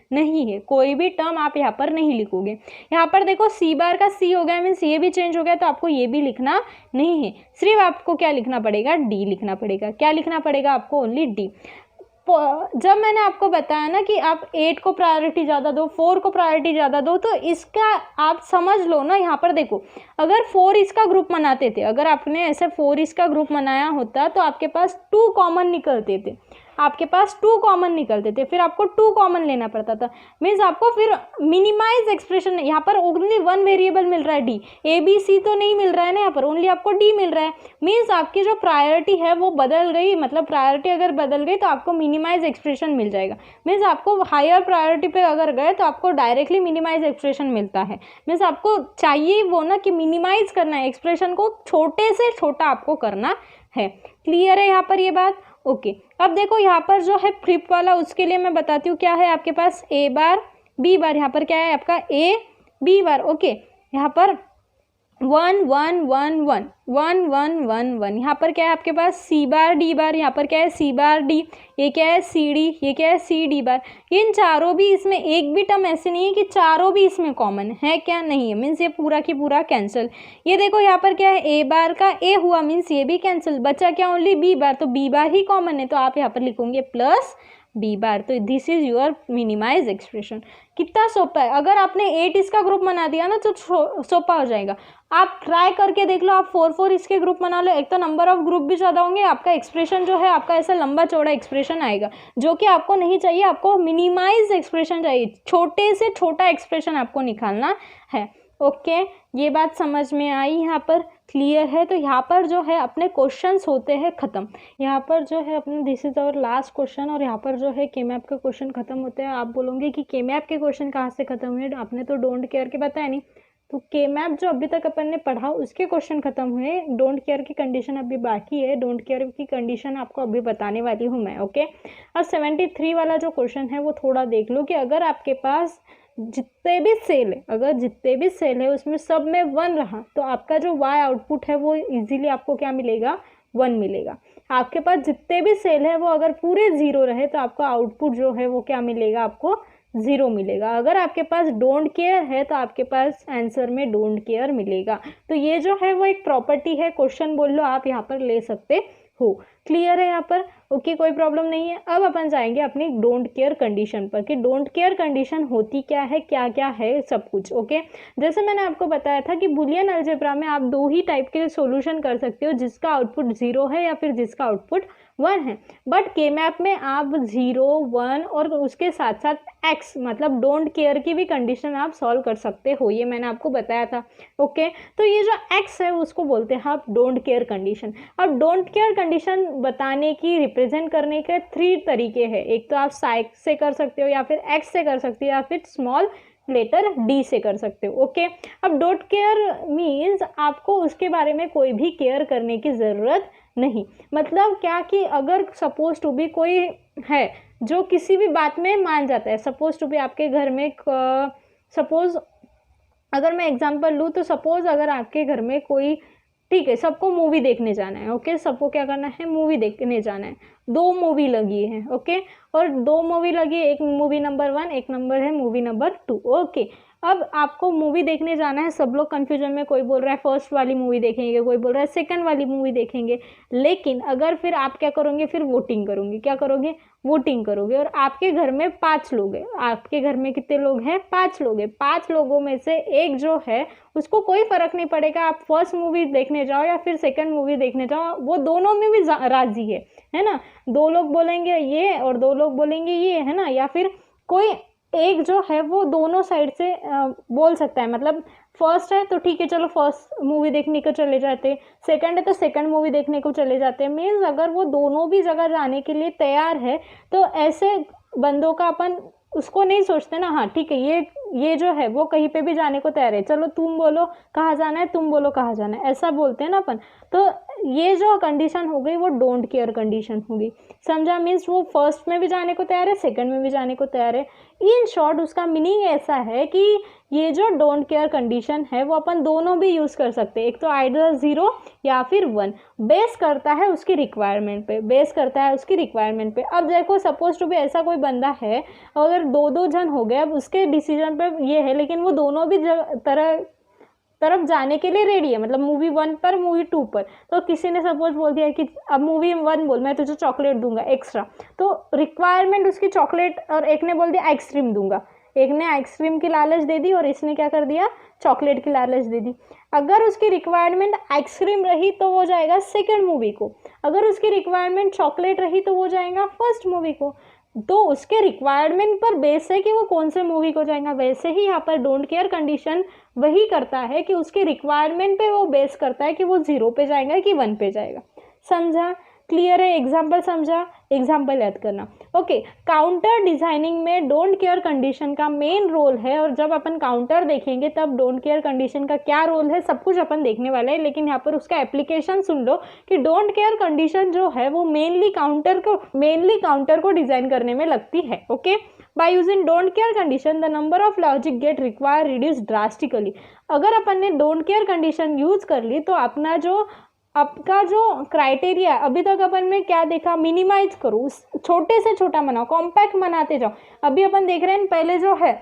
नहीं है, कोई भी टर्म आप यहाँ पर नहीं लिखोगे। यहाँ पर देखो सी बार का सी हो गया, मीन्स ये भी चेंज हो गया, तो आपको ये भी लिखना नहीं है। सिर्फ आपको क्या लिखना पड़ेगा, डी लिखना पड़ेगा। क्या लिखना पड़ेगा आपको, ओनली डी। जब मैंने आपको बताया ना कि आप 8 को प्रायोरिटी ज़्यादा दो, 4 को प्रायोरिटी ज़्यादा दो, तो इसका आप समझ लो ना। यहाँ पर देखो अगर 4 इसका ग्रुप बनाते थे, अगर आपने ऐसे 4 इसका ग्रुप बनाया होता तो आपके पास 2 कॉमन निकलते थे। आपके पास 2 कॉमन निकलते थे, फिर आपको 2 कॉमन लेना पड़ता था। मीन्स आपको फिर मिनिमाइज एक्सप्रेशन, यहाँ पर ओनली 1 वेरिएबल मिल रहा है डी, ए बी सी तो नहीं मिल रहा है ना, यहाँ पर ओनली आपको डी मिल रहा है। मीन्स आपकी जो प्रायोरिटी है वो बदल गई, मतलब प्रायोरिटी अगर बदल गई तो आपको मिनिमाइज एक्सप्रेशन मिल जाएगा। मीन्स आपको हायर प्रायोरिटी पे अगर गए तो आपको डायरेक्टली मिनिमाइज एक्सप्रेशन मिलता है। मीन्स आपको चाहिए वो ना कि मिनिमाइज करना है, एक्सप्रेशन को छोटे से छोटा आपको करना है। क्लियर है यहाँ पर ये बात? ओके। अब देखो यहाँ पर जो है फ्लिप वाला, उसके लिए मैं बताती हूँ क्या है आपके पास ए बार बी बार, यहाँ पर क्या है आपका ए बी बार। ओके, यहाँ पर 1 1 1 1 1 1 1 1, यहाँ पर क्या है आपके पास सी बार डी बार, यहाँ पर क्या है सी बार डी, ये क्या है सी डी, ये क्या है सी डी बार। इन चारों भी, इसमें एक भी टर्म ऐसे नहीं है कि चारों भी इसमें कॉमन है, क्या नहीं है, मीन्स ये पूरा की पूरा कैंसिल। ये देखो यहाँ पर क्या है ए बार का ए हुआ, मीन्स ये भी कैंसिल, बचा क्या ओनली बी बार, तो बी बार ही कॉमन है, तो आप यहाँ पर लिखोगे प्लस बी बार। तो this is your minimise expression. कितना सोपा है, अगर आपने 8 इसका ग्रुप बना दिया ना तो सोपा हो जाएगा। आप ट्राई करके देख लो, आप 4 इसके ग्रुप बना लो, एक तो नंबर ऑफ ग्रुप भी ज़्यादा होंगे, आपका एक्सप्रेशन जो है आपका ऐसा लंबा चौड़ा एक्सप्रेशन आएगा, जो कि आपको नहीं चाहिए। आपको मिनिमाइज एक्सप्रेशन चाहिए, छोटे से छोटा एक्सप्रेशन आपको निकालना है। ओके, ये बात समझ में आई यहाँ पर? क्लियर है? तो यहाँ पर जो है अपने क्वेश्चंस होते हैं ख़त्म। यहाँ पर जो है अपने this is our last question, और यहाँ पर जो है के मैप के क्वेश्चन ख़त्म होते हैं। आप बोलोगे कि के मैप के क्वेश्चन कहाँ से ख़त्म हुए, आपने तो डोंट केयर के बताया नहीं। तो के मैप जो अभी तक अपन ने पढ़ा उसके क्वेश्चन खत्म हुए, डोंट केयर की कंडीशन अभी बाकी है। डोंट केयर की कंडीशन आपको अभी बताने वाली हूँ मैं। ओके, और 73 वाला जो क्वेश्चन है वो थोड़ा देख लो कि अगर आपके पास जितने भी सेल है, अगर जितने भी सेल है उसमें सब में 1 रहा तो आपका जो y आउटपुट है वो इजीली आपको क्या मिलेगा, 1 मिलेगा। आपके पास जितने भी सेल है वो अगर पूरे 0 रहे तो आपका आउटपुट जो है वो क्या मिलेगा, आपको 0 मिलेगा। अगर आपके पास डोंट केयर है तो आपके पास आंसर में डोंट केयर मिलेगा। तो ये जो है वो एक प्रॉपर्टी है, क्वेश्चन बोल लो आप यहाँ पर ले सकते हो। क्लियर है यहाँ पर? ओके, कोई प्रॉब्लम नहीं है। अब अपन जाएंगे अपनी डोंट केयर कंडीशन पर कि डोंट केयर कंडीशन होती क्या है, क्या क्या है सब कुछ। ओके, जैसे मैंने आपको बताया था कि बुलियन अलजेब्रा में आप 2 ही टाइप के सॉल्यूशन कर सकते हो, जिसका आउटपुट 0 है या फिर जिसका आउटपुट 1 है। बट के मैप में आप 0 1 और उसके साथ साथ x मतलब डोंट केयर की भी कंडीशन आप सॉल्व कर सकते हो, ये मैंने आपको बताया था। ओके, तो ये जो x है उसको बोलते हैं आप डोंट केयर कंडीशन। अब डोंट केयर कंडीशन बताने की, रिप्रेजेंट करने के 3 तरीके हैं। एक तो आप साइक से कर सकते हो, या फिर x से कर सकते हो, या फिर स्मॉल लेटर d से कर सकते हो। ओके, अब डोंट केयर मीन्स आपको उसके बारे में कोई भी केयर करने की ज़रूरत नहीं। मतलब क्या कि अगर सपोज टू बी कोई है जो किसी भी बात में मान जाता है, सपोज टू बी आपके घर में सपोज अगर मैं एग्जांपल लूँ तो सपोज अगर आपके घर में कोई, ठीक है, सबको मूवी देखने जाना है। ओके, सबको क्या करना है, मूवी देखने जाना है। 2 मूवी लगी है। ओके, और 2 मूवी लगी, एक मूवी नंबर 1, एक नंबर है मूवी नंबर 2। ओके, अब आपको मूवी देखने जाना है, सब लोग कन्फ्यूजन में, कोई बोल रहा है फर्स्ट वाली मूवी देखेंगे, कोई बोल रहा है सेकंड वाली मूवी देखेंगे। लेकिन अगर फिर आप क्या करोगे, फिर वोटिंग करोगे, क्या करोगे, वोटिंग करोगे। और आपके घर में 5 लोग हैं, आपके घर में कितने लोग हैं, 5 लोग हैं। 5 लोगों में से एक जो है उसको कोई फर्क नहीं पड़ेगा आप फर्स्ट मूवी देखने जाओ या फिर सेकंड मूवी देखने जाओ, वो दोनों में भी राजी है ना। 2 लोग बोलेंगे ये और 2 लोग बोलेंगे ये, है ना। या फिर कोई एक जो है वो दोनों साइड से बोल सकता है, मतलब फर्स्ट है तो ठीक है चलो फर्स्ट मूवी देखने को चले जाते, सेकंड है तो सेकंड मूवी देखने को चले जाते हैं। मीन्स अगर वो दोनों भी जगह जाने के लिए तैयार है तो ऐसे बंदों का अपन उसको नहीं सोचते ना, हाँ ठीक है ये जो है वो कहीं पे भी जाने को तैयार है, चलो तुम बोलो कहाँ जाना है, तुम बोलो कहाँ जाना है, ऐसा बोलते हैं ना अपन। तो ये जो कंडीशन हो गई वो डोंट केयर कंडीशन होगी, समझा। मीन्स वो फर्स्ट में भी जाने को तैयार है, सेकंड में भी जाने को तैयार है। इन शॉर्ट उसका मीनिंग ऐसा है कि ये जो डोंट केयर कंडीशन है वो अपन दोनों भी यूज़ कर सकते हैं, एक तो आइदर 0 या फिर 1। बेस करता है उसकी रिक्वायरमेंट पे, बेस करता है उसकी रिक्वायरमेंट पे। अब देखो सपोज टू भी ऐसा कोई बंदा है, अगर 2-2 जन हो गए, अब उसके डिसीजन पे ये है, लेकिन वो दोनों भी तरफ जाने के लिए रेडी है, मतलब मूवी 1 पर मूवी 2 पर। तो किसी ने सपोज बोल दिया कि अब मूवी 1 बोल, मैं तुझे चॉकलेट दूंगा एक्स्ट्रा, तो रिक्वायरमेंट उसकी चॉकलेट, और एक ने बोल दिया आइसक्रीम दूंगा, एक ने आइसक्रीम की लालच दे दी और इसने क्या कर दिया, चॉकलेट की लालच दे दी। अगर उसकी रिक्वायरमेंट आइसक्रीम रही तो वो जाएगा सेकंड मूवी को, अगर उसकी रिक्वायरमेंट चॉकलेट रही तो वो जाएगा फर्स्ट मूवी को। तो उसके रिक्वायरमेंट पर बेस है कि वो कौन से मूवी को जाएगा। वैसे ही यहाँ पर डोंट केयर कंडीशन वही करता है कि उसकी रिक्वायरमेंट पे वो बेस करता है कि वो 0 पे जाएगा कि 1 पे जाएगा। समझा, क्लियर है, एग्जाम्पल समझा, एग्जाम्पल याद करना। ओके, काउंटर डिजाइनिंग में डोंट केयर कंडीशन का मेन रोल है, और जब अपन काउंटर देखेंगे तब डोंट केयर कंडीशन का क्या रोल है सब कुछ अपन देखने वाले हैं। लेकिन यहाँ पर उसका एप्लीकेशन सुन लो कि डोंट केयर कंडीशन जो है वो मेनली काउंटर को डिजाइन करने में लगती है। Okay, by using don't care condition the number of logic gate required reduce drastically। अगर अपन ने don't care condition यूज कर ली तो आपका जो क्राइटेरिया अभी तक अपन ने क्या देखा, मिनिमाइज करो, छोटे से छोटा बनाओ, कॉम्पैक्ट बनाते जाओ। अभी अपन देख रहे हैं पहले जो है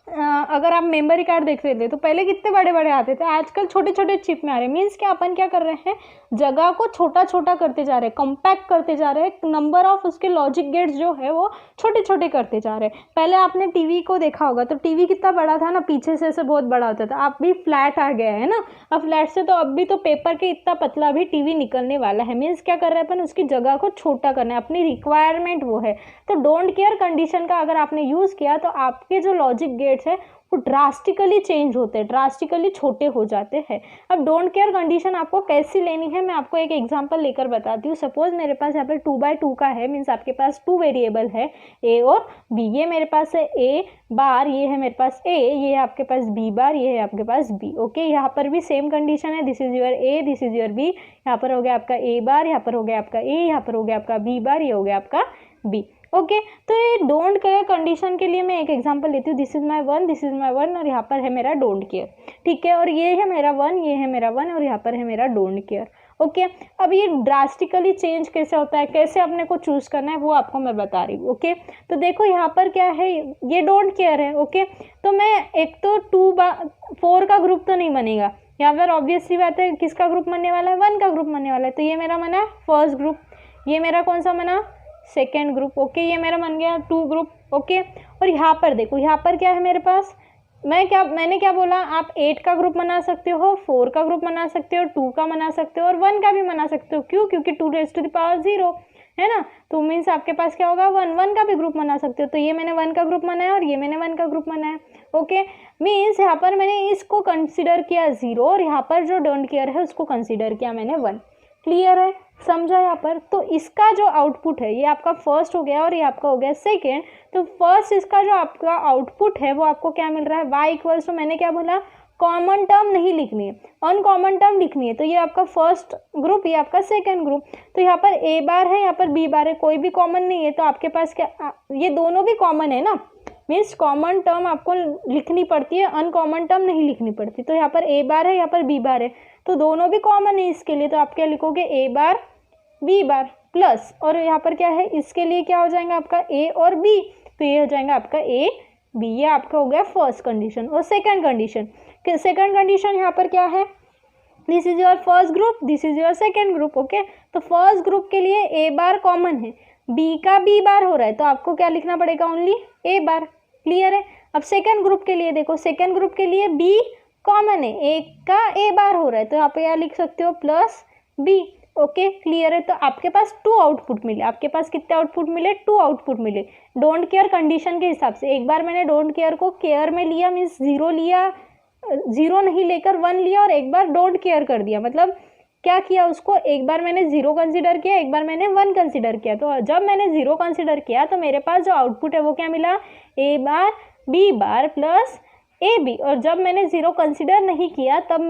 अगर आप मेमोरी कार्ड देख रहे थे तो पहले कितने बड़े बड़े आते थे, आजकल छोटे छोटे चिप में आ रहे हैं। मीन्स कि अपन क्या कर रहे हैं, जगह को छोटा छोटा करते जा रहे हैं, कॉम्पैक्ट करते जा रहे हैं, नंबर ऑफ उसके लॉजिक गेट्स जो है वो छोटे छोटे करते जा रहे हैं। पहले आपने टीवी को देखा होगा तो टीवी कितना बड़ा था ना, पीछे से ऐसे बहुत बड़ा होता था। अब भी फ्लैट आ गया है ना, अब फ्लैट से तो अब भी तो पेपर के इतना पतला भी टीवी निकलने वाला है। मीन्स क्या कर रहे हैं अपन, उसकी जगह को छोटा करना है, अपनी रिक्वायरमेंट वो है। तो डोंट केयर कंडीशन का अगर आपने यूज किया तो आपके जो लॉजिक गेट्स है वो ड्रास्टिकली चेंज होते हैं, ड्रास्टिकली छोटे हो जाते हैं। अब डोंट केयर कंडीशन आपको कैसी लेनी है मैं आपको एक एग्जांपल लेकर बताती हूँ। सपोज मेरे पास यहाँ पर 2x2 का है, मीन्स आपके पास 2 वेरिएबल है ए और बी। ये मेरे पास है ए बार, ये है मेरे पास ए, ये है आपके पास बी बार, ये है आपके पास बी। ओके, यहाँ पर भी सेम कंडीशन है, this is your A, this is your B. यहाँ पर हो गया आपका ए बार, यहाँ पर हो गया आपका ए, यहाँ पर हो गया आपका बी बार, ये हो गया आपका बी। ओके, तो ये डोंट केयर कंडीशन के लिए मैं एक एग्जांपल लेती हूँ। This is my 1, this is my 1 और यहाँ पर है मेरा डोंट केयर। ठीक है, और ये है मेरा 1, ये है मेरा 1 और यहाँ पर है मेरा डोंट केयर। ओके, अब ये ड्रास्टिकली चेंज कैसे होता है, कैसे अपने को चूज करना है वो आपको मैं बता रही हूँ। ओके, तो देखो यहाँ पर क्या है, ये डोंट केयर है। ओके, तो मैं एक तो 4 का ग्रुप तो नहीं बनेगा यहाँ पर, ऑब्वियसली बात है किसका ग्रुप बनने वाला है, 1 का ग्रुप बनने वाला है। तो ये मेरा बना फर्स्ट ग्रुप, ये मेरा कौन सा बना सेकेंड ग्रुप। ओके, ये मेरा बन गया 2 ग्रुप। ओके, और यहाँ पर देखो, यहाँ पर क्या है मेरे पास, मैंने क्या बोला, आप 8 का ग्रुप बना सकते हो, 4 का ग्रुप बना सकते हो, 2 का बना सकते हो और 1 का भी बना सकते हो। क्यों? क्योंकि 2 raised to the power 0 है ना, तो मीन्स आपके पास क्या होगा, 1 का भी ग्रुप बना सकते हो। तो ये मैंने 1 का ग्रुप बनाया और ये मैंने 1 का ग्रुप बनाया। ओके, मीन्स यहाँ पर मैंने इसको कंसिडर किया 0 और यहाँ पर जो डोंट केयर है उसको कंसिडर किया मैंने 1। क्लियर है, समझा यहाँ पर। तो इसका जो आउटपुट है ये आपका फर्स्ट हो गया और ये आपका हो गया सेकेंड। तो फर्स्ट इसका जो आपका आउटपुट है वो आपको क्या मिल रहा है, y इक्वल्स टू, मैंने क्या बोला, कॉमन टर्म नहीं लिखनी है, अनकॉमन टर्म लिखनी है। तो ये आपका फर्स्ट ग्रुप, ये आपका सेकेंड ग्रुप। तो यहाँ पर a बार है, यहाँ पर b बार है, कोई भी कॉमन नहीं है। तो आपके पास क्या, ये दोनों भी कॉमन है ना, मीन्स कॉमन टर्म आपको लिखनी पड़ती है, अनकॉमन टर्म नहीं लिखनी पड़ती। तो यहाँ पर a बार है, यहाँ पर b बार है, तो दोनों भी कॉमन है इसके लिए। तो आप क्या लिखोगे, a bar b bar plus, और यहाँ पर क्या है, इसके लिए क्या हो जाएगा आपका a और b, तो ये हो जाएगा आपका a b। ये आपका हो गया फर्स्ट कंडीशन। और सेकंड कंडीशन यहाँ पर क्या है, this is your first group, this is your second group. Okay, तो फर्स्ट ग्रुप के लिए a बार कॉमन है, b का b बार हो रहा है, तो आपको क्या लिखना पड़ेगा, ओनली a बार। क्लियर है। अब सेकंड ग्रुप के लिए देखो, सेकंड ग्रुप के लिए b कॉमन है, a का a बार हो रहा है, तो यहाँ पे क्या लिख सकते हो, प्लस b। ओके, क्लियर है। तो आपके पास 2 आउटपुट मिले, आपके पास कितने आउटपुट मिले, 2 आउटपुट मिले डोंट केयर कंडीशन के हिसाब से। एक बार मैंने डोंट केयर को केयर में लिया, मीन्स 0 लिया, 0 नहीं लेकर 1 लिया, और एक बार डोंट केयर कर दिया। मतलब क्या किया, उसको एक बार मैंने 0 कंसिडर किया, एक बार मैंने 1 कंसिडर किया। तो जब मैंने 0 कंसिडर किया तो मेरे पास जो आउटपुट है वो क्या मिला, a bar b bar plus ab। और जब मैंने 0 कंसिडर नहीं किया तब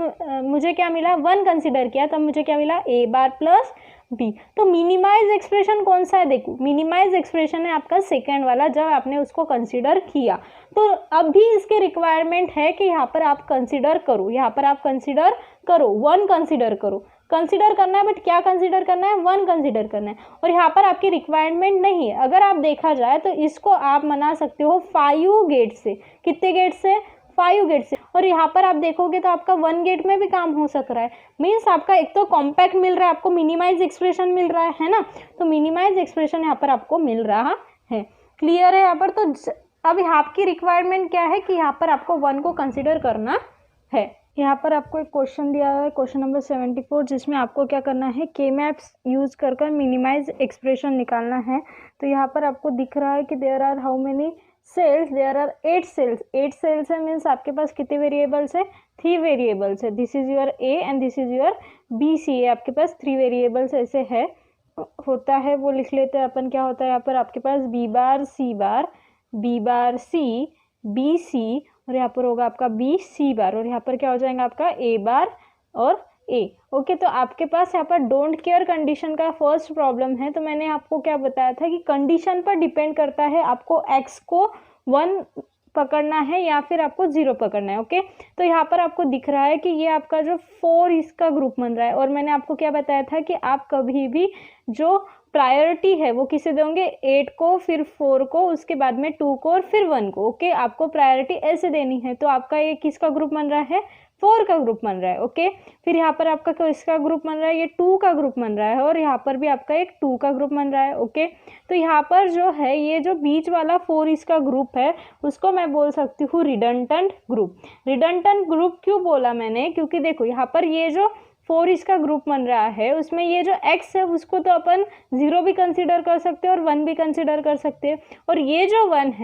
मुझे क्या मिला, 1 कंसिडर किया तब मुझे क्या मिला, a बार प्लस b। तो मिनिमाइज एक्सप्रेशन कौन सा है, देखो मिनिमाइज एक्सप्रेशन है आपका सेकेंड वाला, जब आपने उसको कंसिडर किया। तो अब भी इसके रिक्वायरमेंट है कि यहाँ पर आप कंसिडर करो, यहाँ पर आप कंसिडर करो, 1 कंसिडर करो, कंसिडर करना है, बट क्या कंसिडर करना है, 1 कंसिडर करना है। और यहाँ पर आपकी रिक्वायरमेंट नहीं है। अगर आप देखा जाए तो इसको आप बना सकते हो 5 गेट से। कितने गेट से, 5 गेट से। और यहाँ पर आप देखोगे तो आपका 1 गेट में भी काम हो सक रहा है। मीन्स आपका एक तो कॉम्पैक्ट मिल रहा है, आपको मिनिमाइज एक्सप्रेशन मिल रहा है ना, तो मिनिमाइज एक्सप्रेशन यहाँ पर आपको मिल रहा है। क्लियर है यहाँ पर। तो अब यहाँ आपकी रिक्वायरमेंट क्या है कि यहाँ पर आपको 1 को कंसिडर करना है। यहाँ पर आपको एक क्वेश्चन दिया हुआ है, क्वेश्चन नंबर 74, जिसमें आपको क्या करना है, के मैप्स यूज़ कर मिनिमाइज एक्सप्रेशन निकालना है। तो यहाँ पर आपको दिख रहा है कि there are how many cells, there are 8 cells. 8 cells है मीन्स आपके पास कितने वेरिएबल्स है, 3 वेरिएबल्स है। This is your A and this is your B C. आपके पास 3 वेरिएबल्स ऐसे है होता है, वो लिख लेते हैं अपन। क्या होता है यहाँ पर आपके पास B bar C B C, और यहाँ पर होगा आपका बी सी बार, और यहाँ पर क्या हो जाएगा आपका ए बार और ए। ओके, तो आपके पास यहाँ पर डोंट केयर कंडीशन का फर्स्ट प्रॉब्लम है। तो मैंने आपको क्या बताया था कि कंडीशन पर डिपेंड करता है, आपको एक्स को 1 पकड़ना है या फिर आपको 0 पकड़ना है। ओके, तो यहाँ पर आपको दिख रहा है कि ये आपका जो 4 इसका ग्रुप बन रहा है, और मैंने आपको क्या बताया था कि आप कभी भी जो प्रायोरिटी है वो किसे दोगे, 8 को, फिर 4 को, उसके बाद में 2 को और फिर 1 को। ओके, आपको प्रायोरिटी ऐसे देनी है। तो आपका ये किसका ग्रुप बन रहा है, 4 का ग्रुप बन रहा है। ओके, फिर यहाँ पर आपका किसका ग्रुप बन रहा है, ये 2 का ग्रुप बन रहा है, और यहाँ पर भी आपका एक 2 का ग्रुप बन रहा है। ओके, तो यहाँ पर जो है ये जो बीच वाला 4 इसका ग्रुप है उसको मैं बोल सकती हूँ रिडंडेंट ग्रुप। रिडंडेंट ग्रुप क्यों बोला मैंने, क्योंकि देखो यहाँ पर ये जो 4 इसका ग्रुप बन रहा है उसमें ये जो x है उसको तो अपन 0 भी कंसीडर कर सकते हैं और 1 भी कंसीडर कर सकते हैं, और ये जो 1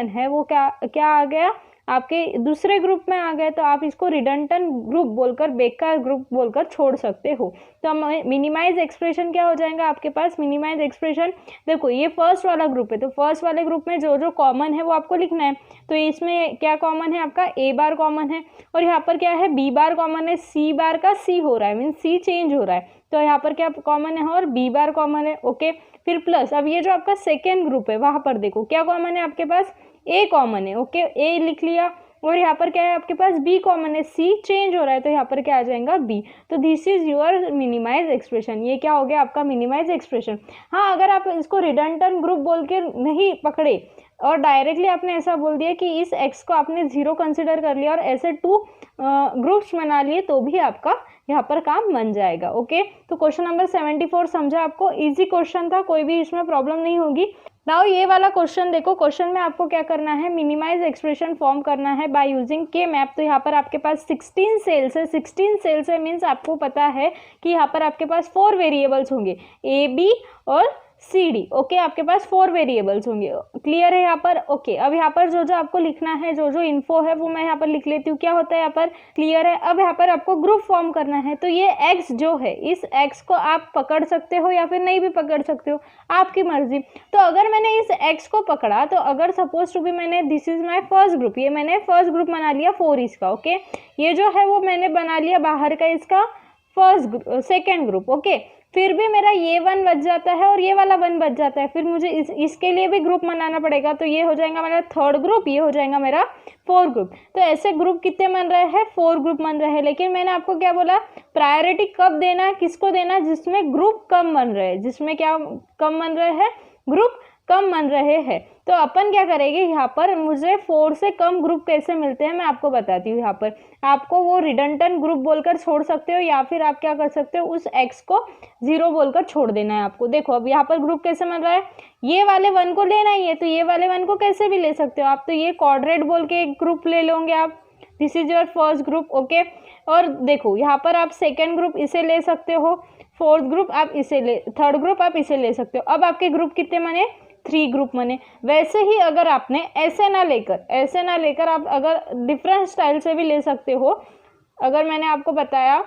है वो क्या आ गया, आपके दूसरे ग्रुप में आ गए। तो आप इसको रिडंडेंट ग्रुप बोलकर, बेकार ग्रुप बोलकर छोड़ सकते हो। तो मिनिमाइज एक्सप्रेशन क्या हो जाएगा आपके पास, मिनिमाइज एक्सप्रेशन, देखो ये फर्स्ट वाला ग्रुप है, तो फर्स्ट वाले ग्रुप में जो जो कॉमन है वो आपको लिखना है। तो इसमें क्या कॉमन है, आपका ए बार कॉमन है, और यहाँ पर क्या है, बी बार कॉमन है, सी बार का सी हो रहा है, मीन सी चेंज हो रहा है, तो यहाँ पर क्या कॉमन है, और बी बार कॉमन है। ओके, फिर प्लस, अब ये जो आपका सेकेंड ग्रुप है वहां पर देखो क्या कॉमन है आपके पास, ए कॉमन है। ओके, ए लिख लिया, और यहाँ पर क्या है आपके पास बी कॉमन है, सी चेंज हो रहा है, तो यहाँ पर क्या आ जाएगा बी। तो this is your minimise expression. ये क्या हो गया आपका मिनिमाइज एक्सप्रेशन। हाँ, अगर आप इसको रिडंडेंट ग्रुप बोल के नहीं पकड़े और डायरेक्टली आपने ऐसा बोल दिया कि इस एक्स को आपने 0 कंसिडर कर लिया और ऐसे 2 ग्रुप्स बना लिए, तो भी आपका यहाँ पर काम बन जाएगा। ओके, तो क्वेश्चन नंबर 74 समझा आपको, इजी क्वेश्चन था, कोई भी इसमें प्रॉब्लम नहीं होगी। नाउ ये वाला क्वेश्चन देखो, क्वेश्चन में आपको क्या करना है, मिनिमाइज एक्सप्रेशन फॉर्म करना है बाय यूजिंग के मैप। तो यहाँ पर आपके पास 16 सेल्स है, 16 सेल्स है मीन्स आपको पता है कि यहाँ पर आपके पास 4 वेरिएबल्स होंगे, ए बी और सी डी। ओके, आपके पास 4 वेरिएबल्स होंगे, क्लियर है यहाँ पर। ओके, अब यहाँ पर जो जो आपको लिखना है, जो जो इन्फो है वो मैं यहाँ पर लिख लेती हूँ। क्या होता है यहाँ पर, क्लियर है। अब यहाँ पर आपको ग्रुप फॉर्म करना है, तो ये एक्स जो है, इस एक्स को आप पकड़ सकते हो या फिर नहीं भी पकड़ सकते हो, आपकी मर्जी। तो अगर मैंने इस एक्स को पकड़ा, तो अगर सपोज टू भी मैंने, this is my first group, ये मैंने फर्स्ट ग्रुप बना लिया 4 इसका। ओके, ये जो है वो मैंने बना लिया बाहर का इसका सेकेंड ग्रुप। ओके, फिर भी मेरा ये 1 बच जाता है और ये वाला 1 बच जाता है, फिर मुझे इसके लिए भी ग्रुप बनाना पड़ेगा। तो ये हो जाएगा मेरा 3rd ग्रुप, ये हो जाएगा मेरा 4th ग्रुप। तो ऐसे ग्रुप कितने बन रहे हैं, 4 ग्रुप बन रहे हैं। लेकिन मैंने आपको क्या बोला, प्रायोरिटी कब देना है, किसको देना है, जिसमें ग्रुप कम बन रहे हैं, जिसमें क्या कम बन रहे हैं, ग्रुप कम बन रहे हैं। तो अपन क्या करेंगे, यहाँ पर मुझे 4 से कम ग्रुप कैसे मिलते हैं मैं आपको बताती हूँ। यहाँ पर आपको वो रिडंडेंट ग्रुप बोलकर छोड़ सकते हो, या फिर आप क्या कर सकते हो, उस एक्स को 0 बोलकर छोड़ देना है आपको। देखो अब यहाँ पर ग्रुप कैसे बन रहा है, ये वाले 1 को लेना ही है, तो ये वाले 1 को कैसे भी ले सकते हो आप, तो ये क्वाड्रेट बोल के एक ग्रुप ले लोगे आप, this is your first group. Okay, और देखो यहाँ पर आप सेकेंड ग्रुप इसे ले सकते हो, 4th ग्रुप आप इसे ले, 3rd ग्रुप आप इसे ले सकते हो। अब आपके ग्रुप कितने बने, 3 ग्रुप बने। वैसे ही अगर आपने ऐसे ना लेकर आप अगर डिफरेंट स्टाइल से भी ले सकते हो, अगर मैंने आपको बताया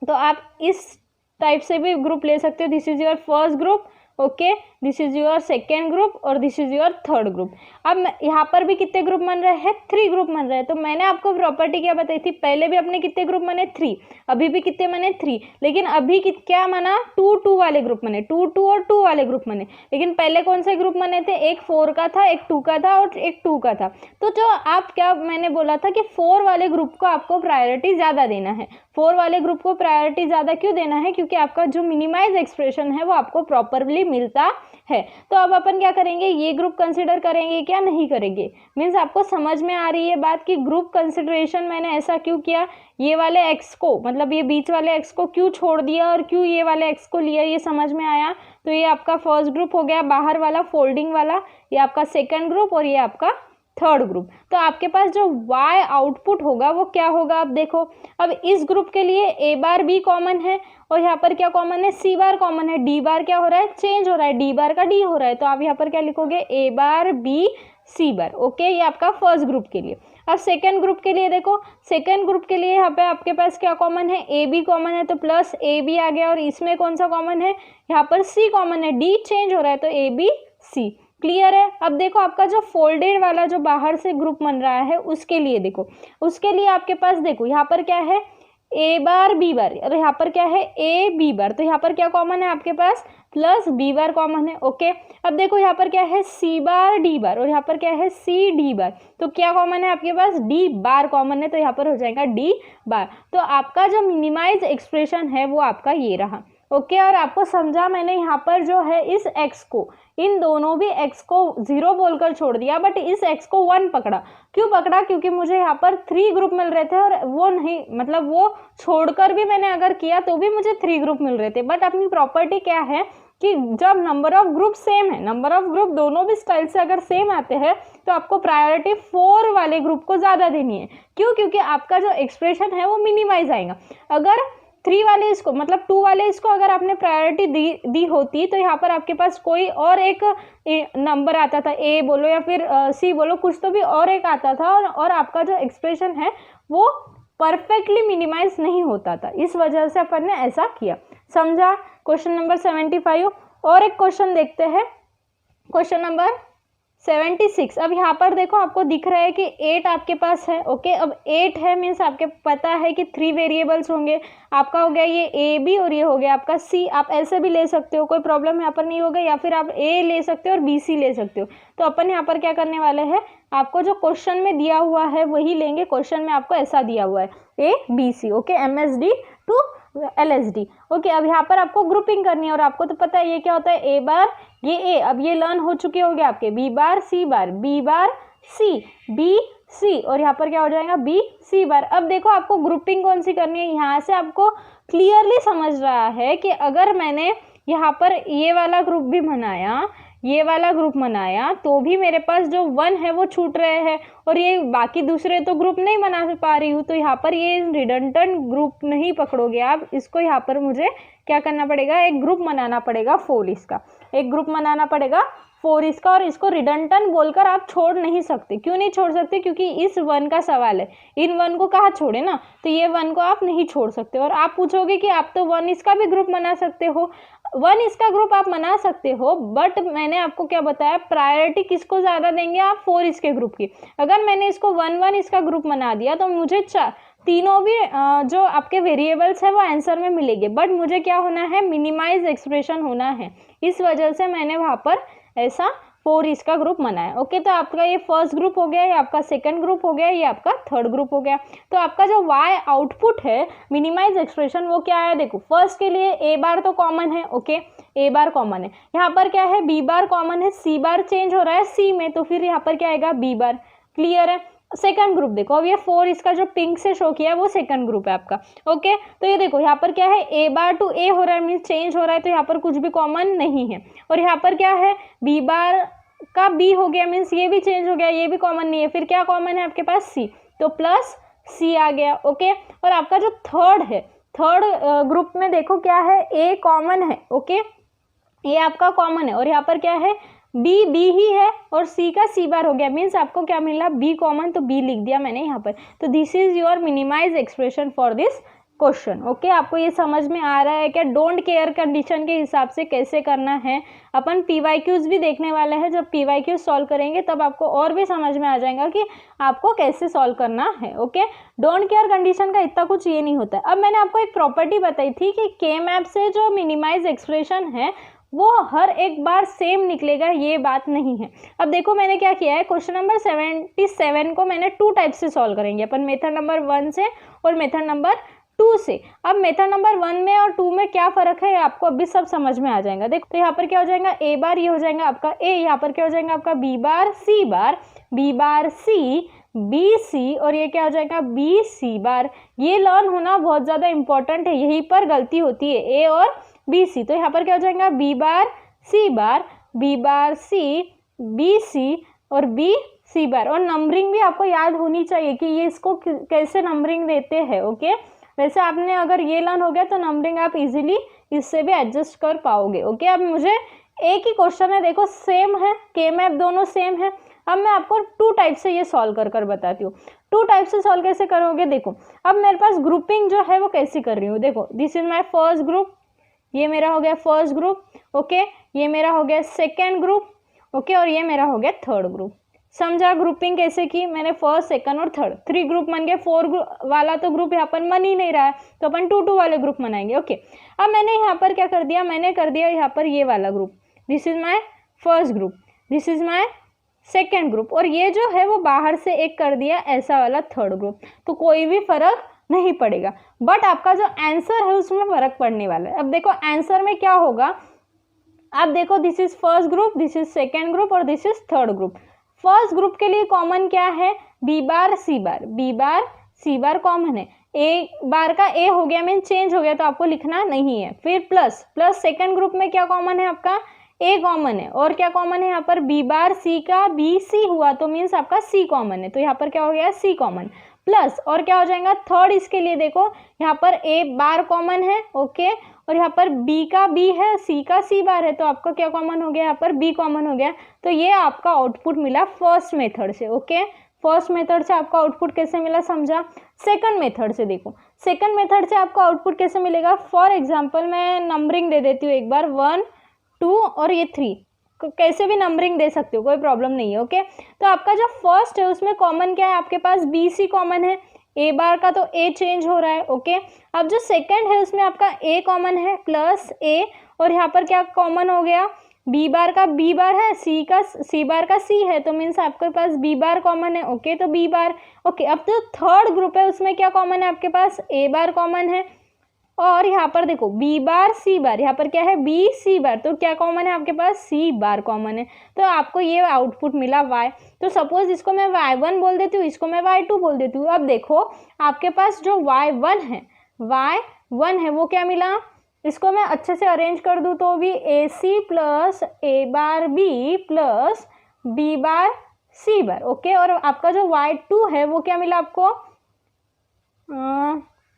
तो आप इस टाइप से भी ग्रुप ले सकते हो। This is your first group, okay, this is your second group और this is your 3rd group. अब यहाँ पर भी कितने ग्रुप बन रहे हैं, 3 ग्रुप बन रहे हैं। तो मैंने आपको प्रॉपर्टी क्या बताई थी, पहले भी अपने कितने ग्रुप बने, 3, अभी भी कितने बने, 3, लेकिन अभी क्या बना, 2 वाले ग्रुप बने, 2 और 2 वाले ग्रुप बने। लेकिन पहले कौन से ग्रुप बने थे, एक 4 का था, एक 2 का था और एक 2 का था। तो जो आप क्या मैंने बोला था कि 4 वाले ग्रुप को आपको प्रायोरिटी ज़्यादा देना है। 4 वाले ग्रुप को प्रायोरिटी ज़्यादा क्यों देना है, क्योंकि आपका जो मिनिमाइज एक्सप्रेशन है वो आपको प्रॉपरली मिलता है। तो अब अपन क्या करेंगे, ये ग्रुप कंसिडर करेंगे क्या, नहीं करेंगे। मीन्स आपको समझ में आ रही है बात कि ग्रुप कंसिडरेशन मैंने ऐसा क्यों किया, ये वाले एक्स को मतलब ये बीच वाले एक्स को क्यों छोड़ दिया और क्यों ये वाले एक्स को लिया, ये समझ में आया। तो ये आपका फर्स्ट ग्रुप हो गया बाहर वाला फोल्डिंग वाला, ये आपका सेकंड ग्रुप और ये आपका थर्ड ग्रुप। तो आपके पास जो y आउटपुट होगा वो क्या होगा, अब देखो। अब इस ग्रुप के लिए a बार b कॉमन है और यहाँ पर क्या कॉमन है, c बार कॉमन है, d बार क्या हो रहा है, चेंज हो रहा है, d बार का d हो रहा है। तो आप यहाँ पर क्या लिखोगे, a bar b c bar. Okay, ये आपका फर्स्ट ग्रुप के लिए। अब सेकेंड ग्रुप के लिए देखो, सेकेंड ग्रुप के लिए यहाँ पे आपके पास क्या कॉमन है, ए बी कॉमन है तो प्लस ए बी आ गया। और इसमें कौन सा कॉमन है, यहाँ पर सी कॉमन है, डी चेंज हो रहा है तो ए बी सी। क्लियर है। अब देखो आपका जो फोल्डेड वाला जो बाहर से ग्रुप बन रहा है उसके लिए देखो, उसके लिए आपके पास देखो यहाँ पर क्या है, ए बार बी बार और यहाँ पर क्या है, ए बी बार। तो यहाँ पर क्या कॉमन है आपके पास, प्लस बी बार कॉमन है। ओके, अब देखो यहाँ पर क्या है, सी बार डी बार और यहाँ पर क्या है, सी डी बार। तो क्या कॉमन है आपके पास, डी बार कॉमन है तो यहाँ पर हो जाएगा डी बार। तो आपका जो मिनिमाइज एक्सप्रेशन है वो आपका ये रहा। ओके, और आपको समझा मैंने यहाँ पर जो है इस x को, इन दोनों भी x को 0 बोलकर छोड़ दिया, बट इस x को 1 पकड़ा। क्यों पकड़ा, क्योंकि मुझे यहाँ पर 3 ग्रुप मिल रहे थे और वो नहीं, मतलब वो छोड़कर भी मैंने अगर किया तो भी मुझे 3 ग्रुप मिल रहे थे। बट अपनी प्रॉपर्टी क्या है कि जब नंबर ऑफ ग्रुप सेम है, नंबर ऑफ ग्रुप दोनों भी स्टाइल से अगर सेम आते हैं तो आपको प्रायोरिटी 4 वाले ग्रुप को ज़्यादा देनी है। क्यों, क्योंकि आपका जो एक्सप्रेशन है वो मिनिमाइज आएगा। अगर 3 वाले इसको मतलब 2 वाले इसको अगर आपने प्रायोरिटी दी होती तो यहाँ पर आपके पास कोई और एक नंबर आता था, ए बोलो या फिर सी बोलो, कुछ तो भी और एक आता था और आपका जो एक्सप्रेशन है वो परफेक्टली मिनिमाइज नहीं होता था। इस वजह से अपन ने ऐसा किया। समझा। Question number 75। और एक क्वेश्चन देखते हैं, क्वेश्चन नंबर 76। अब यहाँ पर देखो आपको दिख रहा है कि 8 आपके पास है। ओके, अब 8 है मीन्स आपके पता है कि 3 वेरिएबल्स होंगे। आपका हो गया ये ए बी और ये हो गया आपका सी। आप ऐसे भी ले सकते हो, कोई प्रॉब्लम यहाँ पर नहीं होगा, या फिर आप ए ले सकते हो और बी सी ले सकते हो। तो अपन यहाँ पर क्या करने वाले हैं, आपको जो क्वेश्चन में दिया हुआ है वही लेंगे। क्वेश्चन में आपको ऐसा दिया हुआ है A B C. Okay, MSD to LSD। Okay, अब यहाँ पर आपको ग्रुपिंग करनी है और आपको तो पता है ये क्या होता है, ए बार ये ए, अब ये लर्न हो चुके होंगे आपके, बी बार सी बार, बी बार सी, बी सी और यहाँ पर क्या हो जाएगा, बी सी बार। अब देखो आपको ग्रुपिंग कौन सी करनी है, यहाँ से आपको क्लियरली समझ रहा है कि अगर मैंने यहाँ पर ये वाला ग्रुप भी बनाया, ये वाला ग्रुप बनाया तो भी मेरे पास जो 1 है वो छूट रहे हैं और ये बाकी दूसरे तो ग्रुप नहीं बना पा रही हूँ। तो यहाँ पर ये रिडंडेंट ग्रुप नहीं पकड़ोगे आप, इसको यहाँ पर मुझे क्या करना पड़ेगा, एक ग्रुप बनाना पड़ेगा 4 इसका, एक ग्रुप बनाना पड़ेगा 4 इसका। और इसको रिडंडेंट बोलकर आप छोड़ नहीं सकते। क्यों नहीं छोड़ सकते, क्योंकि इस 1 का सवाल है, इन 1 को कहाँ छोड़े ना, तो ये 1 को आप नहीं छोड़ सकते। और आप पूछोगे कि आप तो 1 इसका भी ग्रुप बना सकते हो, 1 इसका ग्रुप आप बना सकते हो, बट मैंने आपको क्या बताया, प्रायोरिटी किसको ज़्यादा देंगे आप, 4 इसके ग्रुप की। अगर मैंने इसको 1 इसका ग्रुप बना दिया तो मुझे तीनों भी जो आपके वेरिएबल्स है वो आंसर में मिलेंगे, बट मुझे क्या होना है, मिनिमाइज एक्सप्रेशन होना है। इस वजह से मैंने वहाँ पर ऐसा 4 इसका ग्रुप बनाया। ओके, तो आपका ये फर्स्ट ग्रुप हो गया, ये आपका सेकंड ग्रुप हो गया, ये आपका थर्ड ग्रुप हो गया। तो आपका जो y आउटपुट है मिनिमाइज एक्सप्रेशन वो क्या है, देखो फर्स्ट के लिए a बार तो कॉमन है। ओके, a बार कॉमन है, यहाँ पर क्या है, b बार कॉमन है, c बार चेंज हो रहा है c में, तो फिर यहाँ पर क्या आएगा, b बार। क्लियर है। सेकंड ग्रुप देखो, अब ये 4 इसका जो पिंक से शो किया है वो सेकंड ग्रुप है आपका। ओके, तो ये देखो यहाँ पर क्या है, a बार टू a हो रहा है, मीन्स चेंज हो रहा है, तो यहाँ पर कुछ भी कॉमन नहीं है। और यहाँ पर क्या है, b बार का b हो गया, मीन्स ये भी चेंज हो गया, ये भी कॉमन नहीं है। फिर क्या कॉमन है आपके पास, c, तो प्लस c आ गया। ओके, और आपका जो थर्ड है, थर्ड ग्रुप में देखो क्या है, a कॉमन है। ओके, ये आपका कॉमन है और यहाँ पर क्या है, बी ही है और सी का सी बार हो गया, मीन्स आपको क्या मिला, बी कॉमन, तो बी लिख दिया मैंने यहाँ पर। तो this is your minimise expression for this question. Okay, आपको ये समझ में आ रहा है क्या, डोंट केयर कंडीशन के हिसाब से कैसे करना है। अपन PYQs भी देखने वाले हैं, जब PYQs सॉल्व करेंगे तब आपको और भी समझ में आ जाएगा कि आपको कैसे सॉल्व करना है। ओके, डोंट केयर कंडीशन का इतना कुछ ये नहीं होता है। अब मैंने आपको एक प्रॉपर्टी बताई थी कि के मैप से जो मिनिमाइज एक्सप्रेशन है वो हर एक बार सेम निकलेगा, ये बात नहीं है। अब देखो मैंने क्या किया है, क्वेश्चन नंबर 77 को मैंने 2 टाइप से सॉल्व करेंगे अपन, मेथड नंबर 1 से और मेथड नंबर 2 से। अब मेथड नंबर 1 में और 2 में क्या फ़र्क है आपको अभी सब समझ में आ जाएगा। देखो तो यहाँ पर क्या हो जाएगा ए बार, ये हो जाएगा आपका ए, यहाँ पर क्या हो जाएगा आपका B bar C B C, और ये क्या हो जाएगा बी सी बार। ये लर्न होना बहुत ज़्यादा इंपॉर्टेंट है, यहीं पर गलती होती है ए और बी सी। तो यहाँ पर क्या हो जाएगा B bar C B C और बी सी बार। और नंबरिंग भी आपको याद होनी चाहिए कि ये इसको कैसे नंबरिंग देते हैं। ओके, वैसे आपने अगर ये लर्न हो गया तो नंबरिंग आप इजीली इससे भी एडजस्ट कर पाओगे। ओके, अब मुझे एक ही क्वेश्चन है, देखो सेम है, के मैप दोनों सेम है। अब मैं आपको 2 टाइप से ये सॉल्व कर बताती हूँ। 2 टाइप से सॉल्व कैसे करोगे, देखो अब मेरे पास ग्रुपिंग जो है वो कैसी कर रही हूँ। देखो this is my first group, ये मेरा हो गया फर्स्ट ग्रुप। ओके, ये मेरा हो गया सेकेंड ग्रुप। ओके, और ये मेरा हो गया थर्ड ग्रुप। समझा ग्रुपिंग कैसे की मैंने, फर्स्ट सेकंड और थर्ड, 3 ग्रुप बन गए। 4 वाला तो ग्रुप यहाँ पर बन ही नहीं रहा है, तो अपन 2 वाले ग्रुप बनाएंगे। ओके, अब मैंने यहाँ पर क्या कर दिया, मैंने कर दिया यहाँ पर ये वाला group, this is my first group, this is my second group, और ये जो है वो बाहर से एक कर दिया ऐसा वाला थर्ड ग्रुप। तो कोई भी फर्क नहीं पड़ेगा, बट आपका जो आंसर है उसमें फर्क पड़ने वाला है। अब देखो आंसर में क्या होगा, अब देखो this is first group, this is second group और this is third group. First group के लिए कॉमन क्या है, बी बार सी बार कॉमन है। ए बार का ए हो गया मीन चेंज हो गया तो आपको लिखना नहीं है। फिर प्लस सेकेंड ग्रुप में क्या कॉमन है आपका, ए कॉमन है, और क्या कॉमन है यहाँ पर बी बार सी का बी सी हुआ तो मीन्स आपका सी कॉमन है, तो यहाँ पर क्या हो गया सी कॉमन प्लस, और क्या हो जाएगा थर्ड इसके लिए, देखो यहाँ पर ए बार कॉमन है। ओके, और यहाँ पर बी का बी है, सी का सी बार है, तो आपका क्या कॉमन हो गया, यहाँ पर बी कॉमन हो गया। तो ये आपका आउटपुट मिला फर्स्ट मेथड से। ओके, फर्स्ट मेथड से आपका आउटपुट कैसे मिला समझा। सेकंड मेथड से देखो, सेकंड मेथड से आपका आउटपुट कैसे मिलेगा। फॉर एग्जाम्पल मैं नंबरिंग दे देती हूँ एक बार, 1 2 और ये 3, कैसे भी नंबरिंग दे सकते हो, कोई प्रॉब्लम नहीं है। ओके, तो आपका जो फर्स्ट है उसमें कॉमन क्या है, आपके पास बी सी कॉमन है, ए बार का तो ए चेंज हो रहा है। ओके, अब जो सेकंड है उसमें आपका ए कॉमन है प्लस ए, और यहाँ पर क्या कॉमन हो गया, बी बार का बी बार है, सी बार का सी है, तो मीन्स आपके पास बी बार कॉमन है। ओके, तो बी बार। ओके, अब जो थर्ड ग्रुप है उसमें क्या कॉमन है, आपके पास ए बार कॉमन है, और यहाँ पर देखो बी बार सी बार, यहाँ पर क्या है बी सी बार, तो क्या कॉमन है आपके पास सी बार कॉमन है। तो आपको ये आउटपुट मिला y। तो सपोज इसको मैं y1 बोल देती हूँ, इसको मैं y2 बोल देती हूँ। अब देखो आपके पास जो y1 है वो क्या मिला, इसको मैं अच्छे से अरेंज कर दूँ तो भी A C plus A bar B plus B bar C bar. Okay, और आपका जो y2 है वो क्या मिला आपको,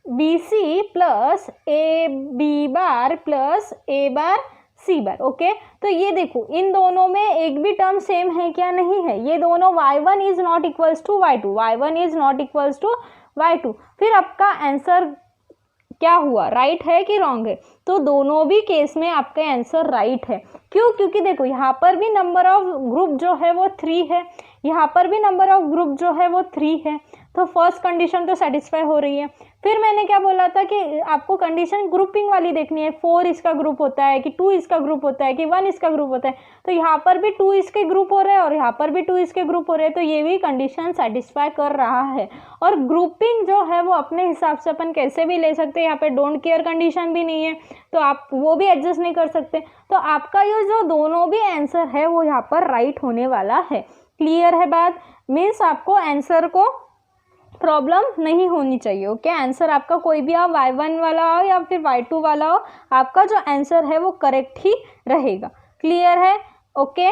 B C plus A B bar plus A bar C bar. Okay, तो ये देखो इन दोनों में एक भी टर्म सेम है क्या, नहीं है। ये दोनों y1 is not equals to y2 is not equals to y2। फिर आपका आंसर क्या हुआ, राइट है कि रॉन्ग है, तो दोनों भी केस में आपका आंसर राइट है। क्यों, क्योंकि देखो यहाँ पर भी नंबर ऑफ ग्रुप जो है वो 3 है, यहाँ पर भी नंबर ऑफ ग्रुप जो है वो 3 है, तो फर्स्ट कंडीशन तो सेटिस्फाई हो रही है। फिर मैंने क्या बोला था कि आपको कंडीशन ग्रुपिंग वाली देखनी है, 4 इसका ग्रुप होता है कि 2 इसका ग्रुप होता है कि 1 इसका ग्रुप होता है, तो यहाँ पर भी 2 इसके ग्रुप हो रहे हैं और यहाँ पर भी 2 इसके ग्रुप हो रहे हैं, तो ये भी कंडीशन सेटिस्फाई कर रहा है। और ग्रुपिंग जो है वो अपने हिसाब से अपन कैसे भी ले सकते हैं, यहाँ पे डोंट केयर कंडीशन भी नहीं है, तो आप वो भी एडजस्ट नहीं कर सकते। तो आपका ये जो दोनों भी आंसर है वो यहाँ पर राइट होने वाला है। क्लियर है बात, मीन्स आपको आंसर को प्रॉब्लम नहीं होनी चाहिए। ओके, आंसर आपका कोई भी हो, y1 वाला हो या फिर y2 वाला हो, आपका जो आंसर है वो करेक्ट ही रहेगा। क्लियर है। ओके,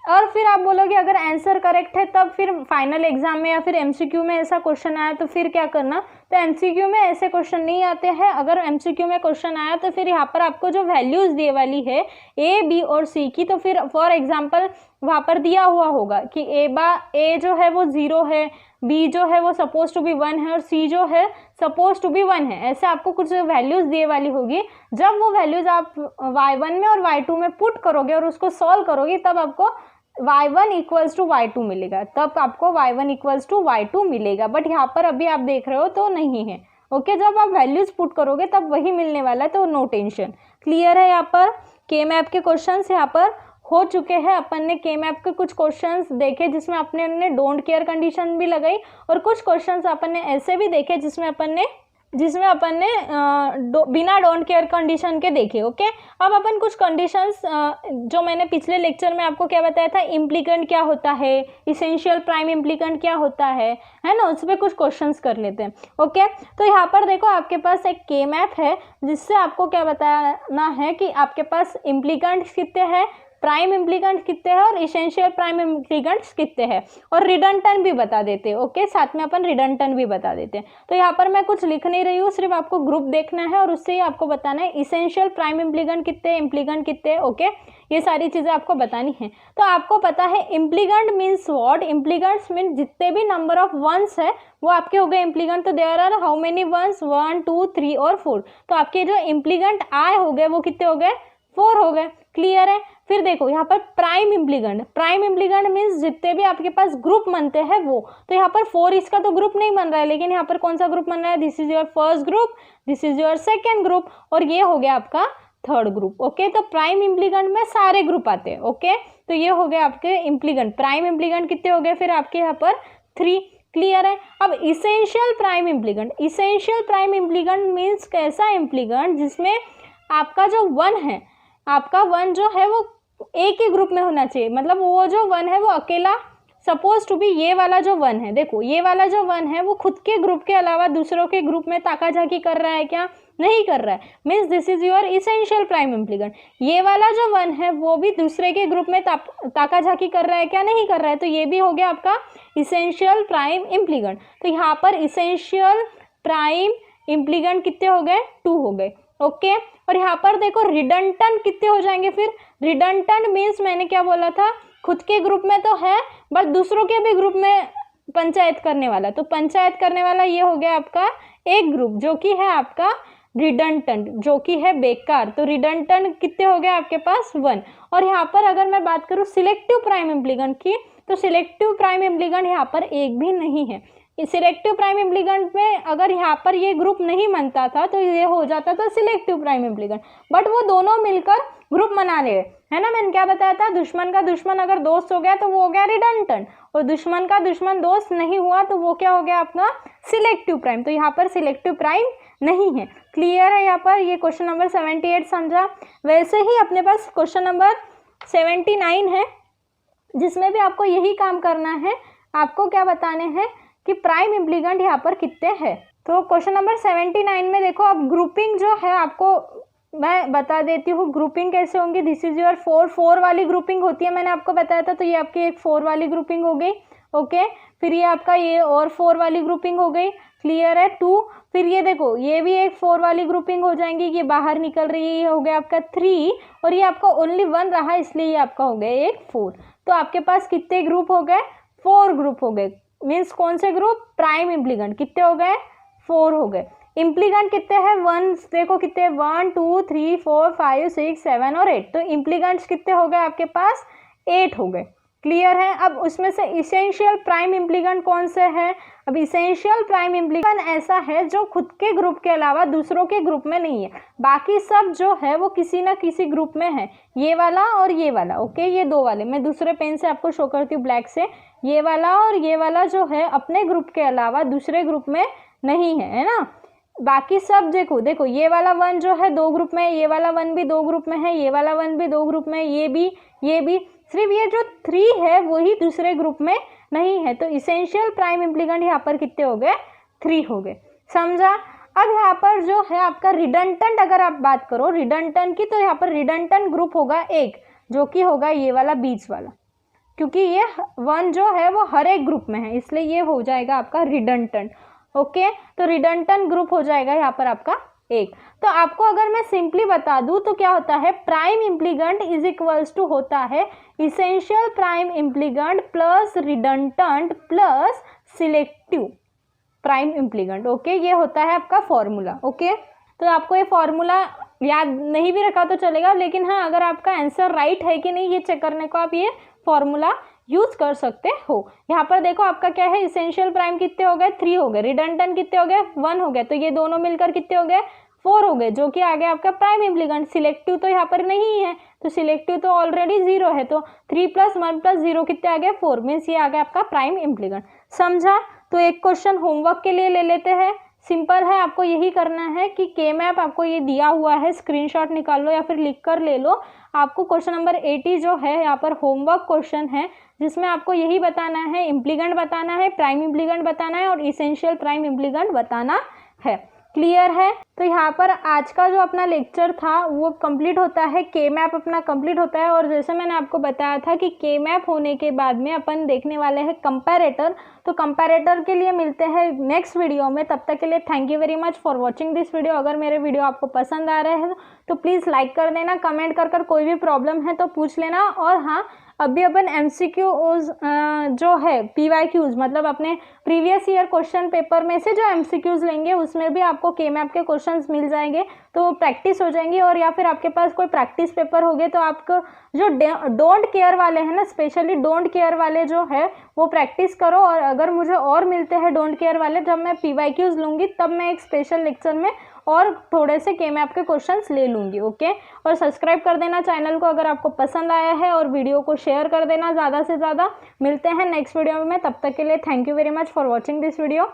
और फिर आप बोलोगे अगर आंसर करेक्ट है तब फिर फाइनल एग्जाम में या फिर एमसीक्यू में ऐसा क्वेश्चन आया तो फिर क्या करना, तो एमसीक्यू में ऐसे क्वेश्चन नहीं आते हैं। अगर एमसीक्यू में क्वेश्चन आया तो फिर यहाँ पर आपको जो वैल्यूज दिए वाली है ए बी और सी की, तो फिर फॉर एग्जांपल वहाँ पर दिया हुआ होगा कि ए जो है वो 0 है, बी जो है वो सपोज टू बी 1 है और सी जो है सपोज टू बी 1 है, ऐसे आपको कुछ वैल्यूज दिए वाली होगी। जब वो वैल्यूज आप y1 में और y2 में पुट करोगे और उसको सॉल्व करोगे तब आपको y1 इक्वल्स टू y2 मिलेगा, तब आपको y1 इक्वल्स टू y2 मिलेगा। बट यहाँ पर अभी आप देख रहे हो तो नहीं है। ओके, जब आप वैल्यूज पुट करोगे तब वही मिलने वाला है, तो नो टेंशन। क्लियर है। यहाँ पर के मैप के क्वेश्चंस यहाँ पर हो चुके हैं। अपन ने के मैप के कुछ क्वेश्चंस देखे जिसमें अपने डोंट केयर कंडीशन भी लगाई और कुछ क्वेश्चंस अपन ने ऐसे भी देखे जिसमें अपन ने जिसमें अपन ने बिना डोंट केयर कंडीशन के देखे। ओके, अब अपन कुछ कंडीशंस जो मैंने पिछले लेक्चर में आपको क्या बताया था, इम्प्लीकेंट क्या होता है, इसेंशियल प्राइम इम्प्लीकेंट क्या होता है ना, उस पर कुछ क्वेश्चंस कर लेते हैं। ओके, तो यहाँ पर देखो आपके पास एक के मैप है जिससे आपको क्या बताना है कि आपके पास इम्प्लीकेंट्स कितने हैं, प्राइम इम्प्लीकेंट्स कितने हैं और इसेंशियल प्राइम इम्प्लीकेंट्स कितने हैं, और रिडंडेंट भी बता देते हैं। ओके, साथ में अपन रिडंडेंट भी बता देते हैं। तो यहाँ पर मैं कुछ लिख नहीं रही हूँ, सिर्फ आपको ग्रुप देखना है और उससे ही आपको बताना है इसेंशियल प्राइम इम्प्लीकेंट कितने, इम्प्लीकेंट कितने। ओके, ये सारी चीज़ें आपको बतानी है। तो आपको पता है implicant means what, implicants mean जितने भी नंबर ऑफ वंस है वो आपके हो गए इम्प्लीकेंट। तो there are how many ones, 1 2 3 और 4। तो आपके जो इम्प्लीकेंट आए हो गए वो कितने हो गए, 4 हो गए। क्लियर है। फिर देखो यहाँ पर prime implicant, prime implicant means जितने भी आपके पास ग्रुप बनते हैं वो। तो यहाँ पर 4 इसका तो ग्रुप नहीं बन रहा है, लेकिन यहाँ पर कौन सा ग्रुप बन रहा है, this is your first group, this is your second group और ये हो गया आपका थर्ड ग्रुप। ओके, तो प्राइम इम्प्लीकेंट में सारे ग्रुप आते हैं। ओके, तो ये हो गए आपके इम्प्लीकेंट। प्राइम इम्प्लीकेंट कितने हो गए फिर आपके यहाँ पर 3। क्लियर है। अब essential prime implicant, essential prime implicant means कैसा इम्प्लीकेंट जिसमें आपका जो 1 है, आपका 1 जो है वो एक ही ग्रुप में होना चाहिए। मतलब वो जो 1 है वो अकेला, सपोज टू बी ये वाला जो 1 है, देखो ये वाला जो 1 है वो खुद के ग्रुप के अलावा दूसरों के ग्रुप में ताकाझाकी कर रहा है क्या, नहीं कर रहा है, means this is your essential prime implicant. ये वाला जो 1 है वो भी दूसरे के ग्रुप में ताकाझाकी कर रहा है क्या, नहीं कर रहा है, तो ये भी हो गया आपका इसेंशियल प्राइम इम्प्लीकेंट। तो यहाँ पर इसेंशियल प्राइम इम्प्लीकेंट कितने हो गए, 2 हो गए। ओके, और यहाँ पर देखो रिडंडेंट कितने हो जाएंगे फिर, रिडंडेंट मीन्स मैंने क्या बोला था, खुद के ग्रुप में तो है बट दूसरों के भी ग्रुप में पंचायत करने वाला। तो पंचायत करने वाला ये हो गया आपका एक ग्रुप जो कि है आपका रिडंडेंट, जो कि है बेकार। तो रिडंडेंट कितने हो गए आपके पास 1। और यहाँ पर अगर मैं बात करूँ सिलेक्टिव प्राइम इम्प्लीकेंट की, तो सिलेक्टिव प्राइम इम्प्लीकेंट यहाँ पर एक भी नहीं है। सिलेक्टिव प्राइम इम्प्लीकेंट में अगर यहाँ पर ये ग्रुप नहीं बनता था तो ये हो जाता था सिलेक्टिव प्राइम इम्प्लीकेंट, बट वो दोनों मिलकर ग्रुप बना रहे है ना। मैंने क्या बताया था, दुश्मन का दुश्मन अगर दोस्त हो गया तो वो हो गया रिडंडेंट, और दुश्मन का दुश्मन दोस्त नहीं हुआ तो वो क्या हो गया अपना सिलेक्टिव प्राइम। तो यहाँ पर सिलेक्टिव प्राइम नहीं है। क्लियर है। यहाँ पर ये क्वेश्चन नंबर 78 समझा। वैसे ही अपने पास क्वेश्चन नंबर 79 है जिसमें भी आपको यही काम करना है, आपको क्या बताने हैं कि प्राइम इम्प्लीकेंट यहाँ पर कितने हैं। तो क्वेश्चन नंबर 79 में देखो अब ग्रुपिंग जो है आपको मैं बता देती हूँ, ग्रुपिंग कैसे होंगी। दिस इज योर 4 वाली ग्रुपिंग होती है, मैंने आपको बताया था। तो ये आपकी एक 4 वाली ग्रुपिंग हो गई। ओके, फिर ये आपका ये और 4 वाली ग्रुपिंग हो गई। क्लियर है। 2, फिर ये देखो ये भी एक 4 वाली ग्रुपिंग हो जाएंगी, ये बाहर निकल रही है, ये हो गया आपका 3, और ये आपका ओनली 1 रहा इसलिए ये आपका हो गया एक 4। तो आपके पास कितने ग्रुप हो गए, 4 ग्रुप हो गए। मीन्स कौन से ग्रुप, प्राइम इम्प्लीकेंट कितने हो गए, 4 हो गए। इम्प्लीकेंट कितने हैं, 1 देखो कितने, 1 2 3 4 5 6 7 और 8। तो इम्प्लीकेंट्स कितने हो गए आपके पास, 8 हो गए। क्लियर है। अब उसमें से इसेंशियल प्राइम इम्प्लीकेंट कौन से है, अब इसेंशियल प्राइम इम्प्लीकेंट ऐसा है जो खुद के ग्रुप के अलावा दूसरों के ग्रुप में नहीं है, बाकी सब जो है वो किसी ना किसी ग्रुप में है, ये वाला और ये वाला। ओके, ये 2 वाले मैं दूसरे पेन से आपको शो करती हूँ ब्लैक से, ये वाला और ये वाला जो है अपने ग्रुप के अलावा दूसरे ग्रुप में नहीं है ना। बाकी सब देखो ये वाला 1 जो है 2 ग्रुप में है, ये वाला 1 भी 2 ग्रुप में है, ये वाला 1 भी 2 ग्रुप में है, ये भी, सिर्फ ये जो 3 है वही दूसरे ग्रुप में नहीं है। तो इसेंशियल प्राइम इम्प्लीकेंट यहाँ पर कितने हो गए, 3 हो गए। समझा। अब यहाँ पर जो है आपका रिडंडेंट, अगर आप बात करो रिडंडेंट की, तो यहाँ पर रिडंडेंट ग्रुप होगा एक, जो कि होगा ये वाला बीच वाला, क्योंकि ये 1 जो है वो हर एक ग्रुप में है इसलिए ये हो जाएगा आपका रिडंडेंट। ओके, तो रिडंडेंट ग्रुप हो जाएगा यहाँ पर आपका एक। तो आपको अगर मैं सिंपली बता दूं तो क्या होता है, prime implicant is equals to होता है essential prime implicant plus redundant plus selective prime implicant. Okay, ये होता है आपका फॉर्मूला। ओके, तो आपको ये फॉर्मूला याद नहीं भी रखा तो चलेगा, लेकिन हाँ अगर आपका आंसर राइट है कि नहीं ये चेक करने को आप ये फॉर्मूला यूज कर सकते हो। यहाँ पर देखो आपका क्या है, इसेंशियल प्राइम कितने हो गए, 3 हो गए, रिडंडेंट कितने हो गए, 1 हो गए, तो ये दोनों मिलकर कितने हो गए, 4 हो गए, जो कि आ गया आपका प्राइम इम्प्लीकेंट। सिलेक्टिव तो यहाँ पर नहीं है, तो सिलेक्टिव तो ऑलरेडी 0 है, तो 3 + 1 + 0 कितने आ गए, 4, मीन्स ये आ गया आपका प्राइम इम्प्लीकेंट। समझा। तो एक क्वेश्चन होमवर्क के लिए ले लेते हैं, सिंपल है, आपको यही करना है कि के मैप आपको ये दिया हुआ है, स्क्रीनशॉट निकाल लो या फिर लिख कर ले लो। आपको क्वेश्चन नंबर 80 जो है यहाँ पर होमवर्क क्वेश्चन है, जिसमें आपको यही बताना है, इम्प्लीगेंट बताना है, प्राइम इम्प्लीगेंट बताना है और इसेंशियल प्राइम इम्प्लीगेंट बताना है। क्लियर है? तो यहाँ पर आज का जो अपना लेक्चर था वो कंप्लीट होता है, के मैप अपना कंप्लीट होता है। और जैसे मैंने आपको बताया था कि के मैप होने के बाद में अपन देखने वाले हैं कंपैरेटर। तो कंपैरेटर के लिए मिलते हैं नेक्स्ट वीडियो में। तब तक के लिए thank you very much for watching this video. अगर मेरे वीडियो आपको पसंद आ रहे हैं तो प्लीज़ लाइक कर देना, कमेंट कर कोई भी प्रॉब्लम है तो पूछ लेना। और हाँ, अभी अपन MCQs जो है PYQs मतलब अपने प्रीवियस ईयर क्वेश्चन पेपर में से जो MCQs लेंगे उसमें भी आपको के मैप के क्वेश्चंस मिल जाएंगे, तो प्रैक्टिस हो जाएंगी। और या फिर आपके पास कोई प्रैक्टिस पेपर हो गए तो आपको जो डोंट केयर वाले हैं ना, स्पेशली डोंट केयर वाले जो है वो प्रैक्टिस करो। और अगर मुझे और मिलते हैं डोंट केयर वाले, जब मैं PYQs लूँगी तब मैं एक स्पेशल लेक्चर में और थोड़े से के मैप के क्वेश्चंस ले लूँगी। ओके, और सब्सक्राइब कर देना चैनल को अगर आपको पसंद आया है, और वीडियो को शेयर कर देना ज़्यादा से ज़्यादा। मिलते हैं नेक्स्ट वीडियो में, तब तक के लिए thank you very much for watching this video.